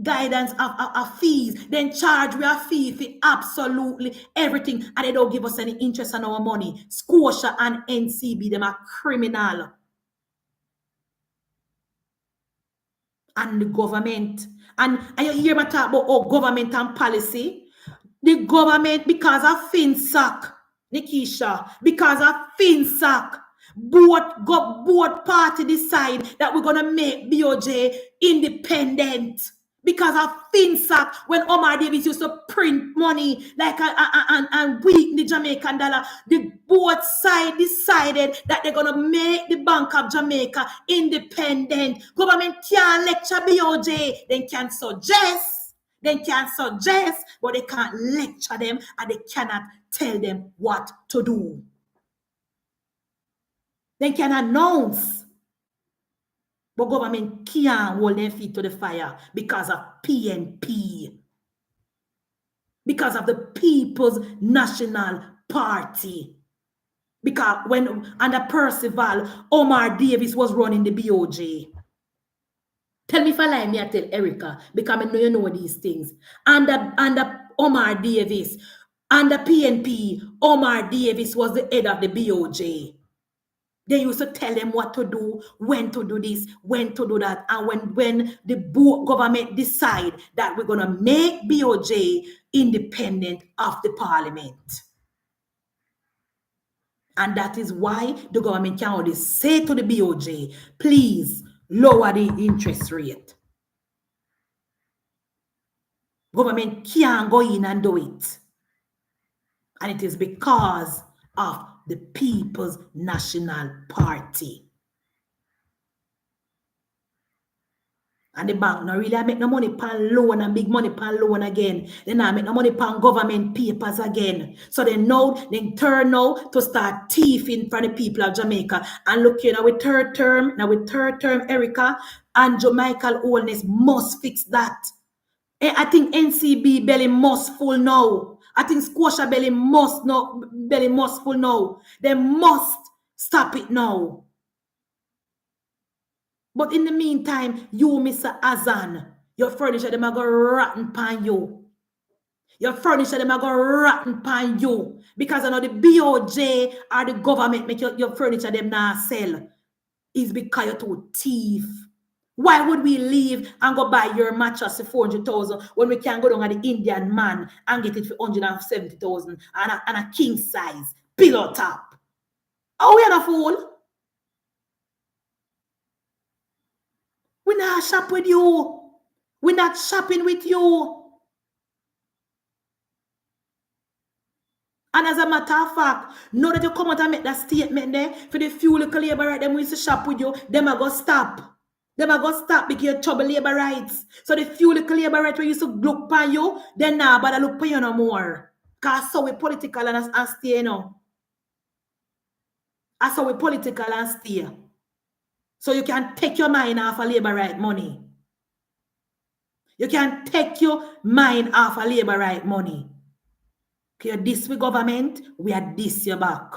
guidance of fees. Then charge we a fee for absolutely everything, and they don't give us any interest on our money. Scotia and NCB, them are criminal. And the government, and you hear me talk about government and policy. The government, because of FinSac, Nikisha, because of FinSac, both party decide that we're gonna make BOJ independent. Because of FinSac, when Omar Davis used to print money like and weaken the Jamaican dollar, the both sides decided that they're gonna make the Bank of Jamaica independent. Government can't lecture BOJ, they can suggest. They can suggest, but they can't lecture them and they cannot tell them what to do. They can announce, but government can't hold their feet to the fire because of PNP. Because of the People's National Party. Because when under Percival, Omar Davis was running the BOJ. Tell me if I lie, me I tell Erica, because I know you know these things. Under Omar Davis, under PNP, Omar Davis was the head of the BOJ. They used to tell them what to do, when to do this, when to do that. And when the government decide that we're going to make BOJ independent of the parliament. And that is why the government can only say to the BOJ, please lower the interest rate. Government can't go in and do it. And it is because of the People's National Party. And the bank not really make no money pan loan and big money pan loan again. They not make no money pan government papers again. So they turn now to start thieving from the people of Jamaica. And look here, now with third term, Erica, and Jamaican oldness must fix that. I think NCB belly must full now. I think Scotia belly must full now. They must stop it now. But in the meantime, you, Mr. Azan, your furniture, them are going rotten pan you. Your furniture, them are going rotten pan you. Because I know the BOJ or the government make your furniture, them not sell. It's because you're too thief. Why would we leave and go buy your mattress for 400,000 when we can go down at the Indian man and get it for 170,000 and a king size pillow top? Oh, we are a fool. We're not shop with you. We're not shopping with you. And as a matter of fact, now that you come out and make that statement there, for the few little labor right, them we used to shop with you, them are going to stop. Them are going to stop because you trouble labor rights. So the few little labor rights we used to look for you, then now but I look for you no more. Because so we political and stay, you know. That's how we political and stay. So you can take your mind off of labor right money. You can take your mind off of labor right money. Okay, this we government, we are this your back.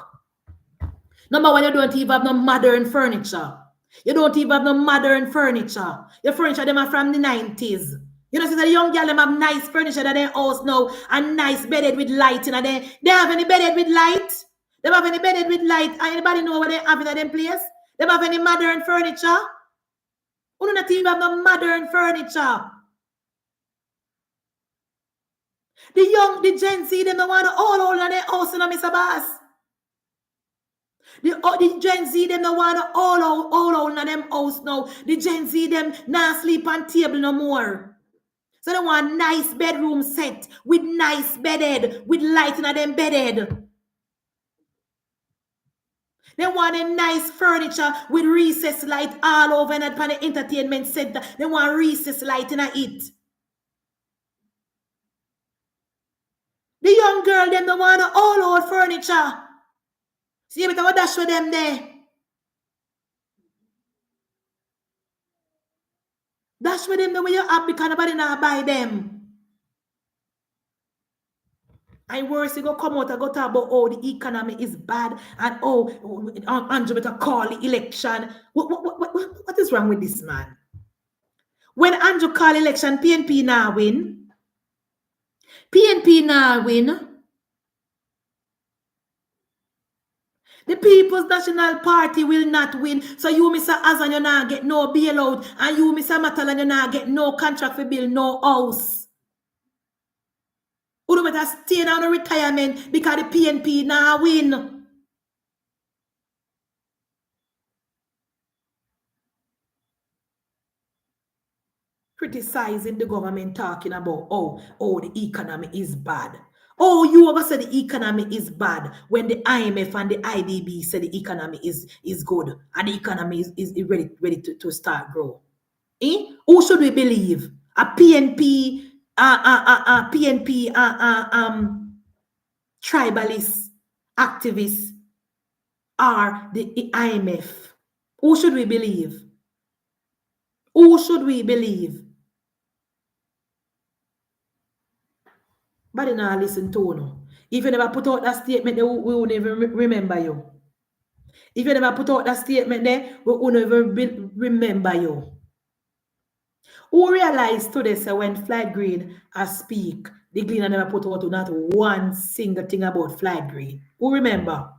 Number one, you don't even have no modern furniture. You don't even have no modern furniture. Your furniture, them are from the 90s. You know, see the young girl, them have nice furniture that they house now, and nice bedded with light. And they have any bedded with light? They have any bedded with light? Anybody know what they have in them place? They have any modern furniture? You do not even have no modern furniture. The Gen Z, them don't want to all on their house, you know, Mr. Bass. The Gen Z, them don't want to all on them house now. The Gen Z, them not sleep on table no more. So they want nice bedroom set with nice bedded, with light in them bedded. They want a nice furniture with recess light all over and at the entertainment center. They want recess light in it. The young girl, them don't want all old furniture. See, you better dash with them there. Dash with them the way you have because nobody not buy them. And worse, you go come out and go talk about the economy is bad and Andrew better call the election. What is wrong with this man? When Andrew call election, PNP now win. PNP now win. The People's National Party will not win. So you, Mr. Azan, you not get no bailout. And you, Mr. Matalan, you not get no contract for build no house. You better stay down in retirement because the PNP now win. Criticizing the government, talking about the economy is bad. Oh, you ever say the economy is bad when the IMF and the IDB say the economy is good and the economy is ready to start grow. Who should we believe? A PNP tribalist activists or the IMF? Who should we believe? Who should we believe? But they not listen to no. If you never put out that statement, we will never remember you. If you never put out that statement there, we will never remember you. Who realized today, so when Flight Green speak, the Gleaner never put out not one single thing about Flight Green. Who remember?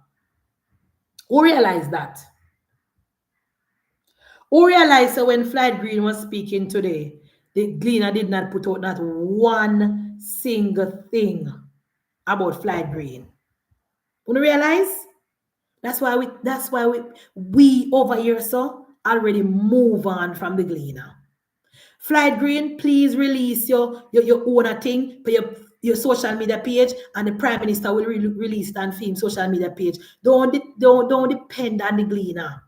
Who realized that? Who realized so when Flight Green was speaking today, the Gleaner did not put out not one single thing about Flight Green. You realize? That's why we over here so already move on from the Gleaner. Flight Green, please release your own thing for your social media page, and the Prime Minister will release that film social media page. Don't depend on the Gleaner.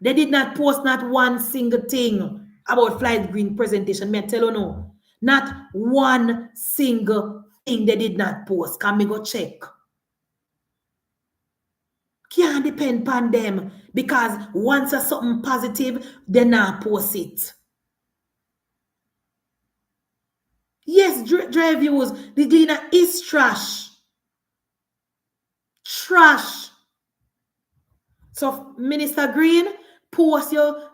They did not post not one single thing about Flight Green presentation. Me tell you no. Not one single thing they did not post. Can me go check? Can't depend on them because once there's something positive, they not post it. Yes, drive views. The Gleaner is trash. Trash. So Minister Green, post your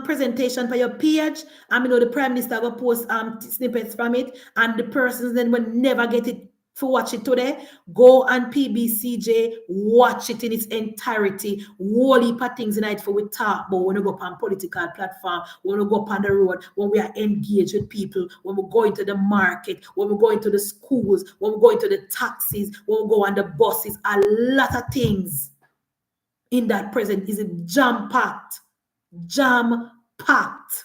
presentation for your page. And the Prime Minister will post snippets from it, and the persons then will never get it To watch it today, go on PBCJ, watch it in its entirety. Whole heap of things in it for we talk about when we go up on political platform, when we go up on the road, when we are engaged with people, when we go into the market, when we go into the schools, when we go into the taxis, when we go on the buses, a lot of things in that present is jam-packed. Jam-packed.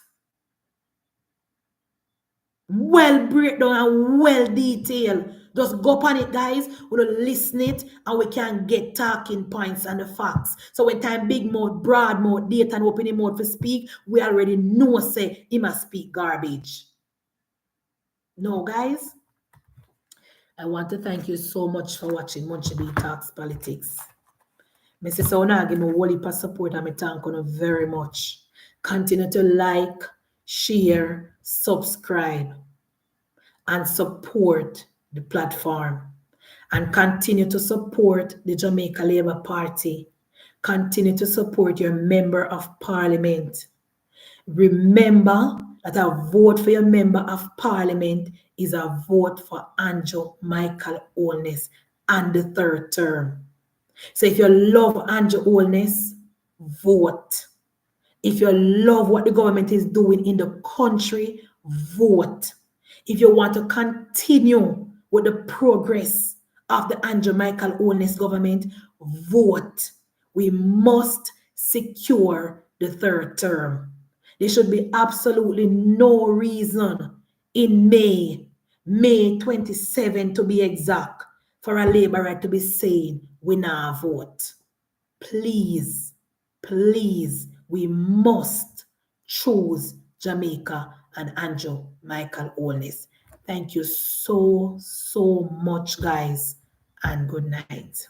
Well breakdown and well detailed. Just go upon it, guys. We'll listen it and we can get talking points and the facts. So when time big mouth, broad mouth, data and opening mouth to speak, we already know say he must speak garbage. No, guys. I want to thank you so much for watching Munchie B Talks Politics. Mrs. Sauna, give me a whole heap of support and I thank you very much. Continue to like, share, subscribe, and support the platform. And continue to support the Jamaica Labour Party. Continue to support your member of parliament. Remember that a vote for your member of parliament is a vote for Andrew Michael Holness and the third term. So if you love Andrew Holness, vote. If you love what the government is doing in the country, vote. If you want to continue with the progress of the Andrew Michael Holness government, vote. We must secure the third term. There should be absolutely no reason in May 27 to be exact, for a Labour right to be saying we now vote. Please, please, we must choose Jamaica and Andrew Michael Holness. Thank you so much, guys, and good night.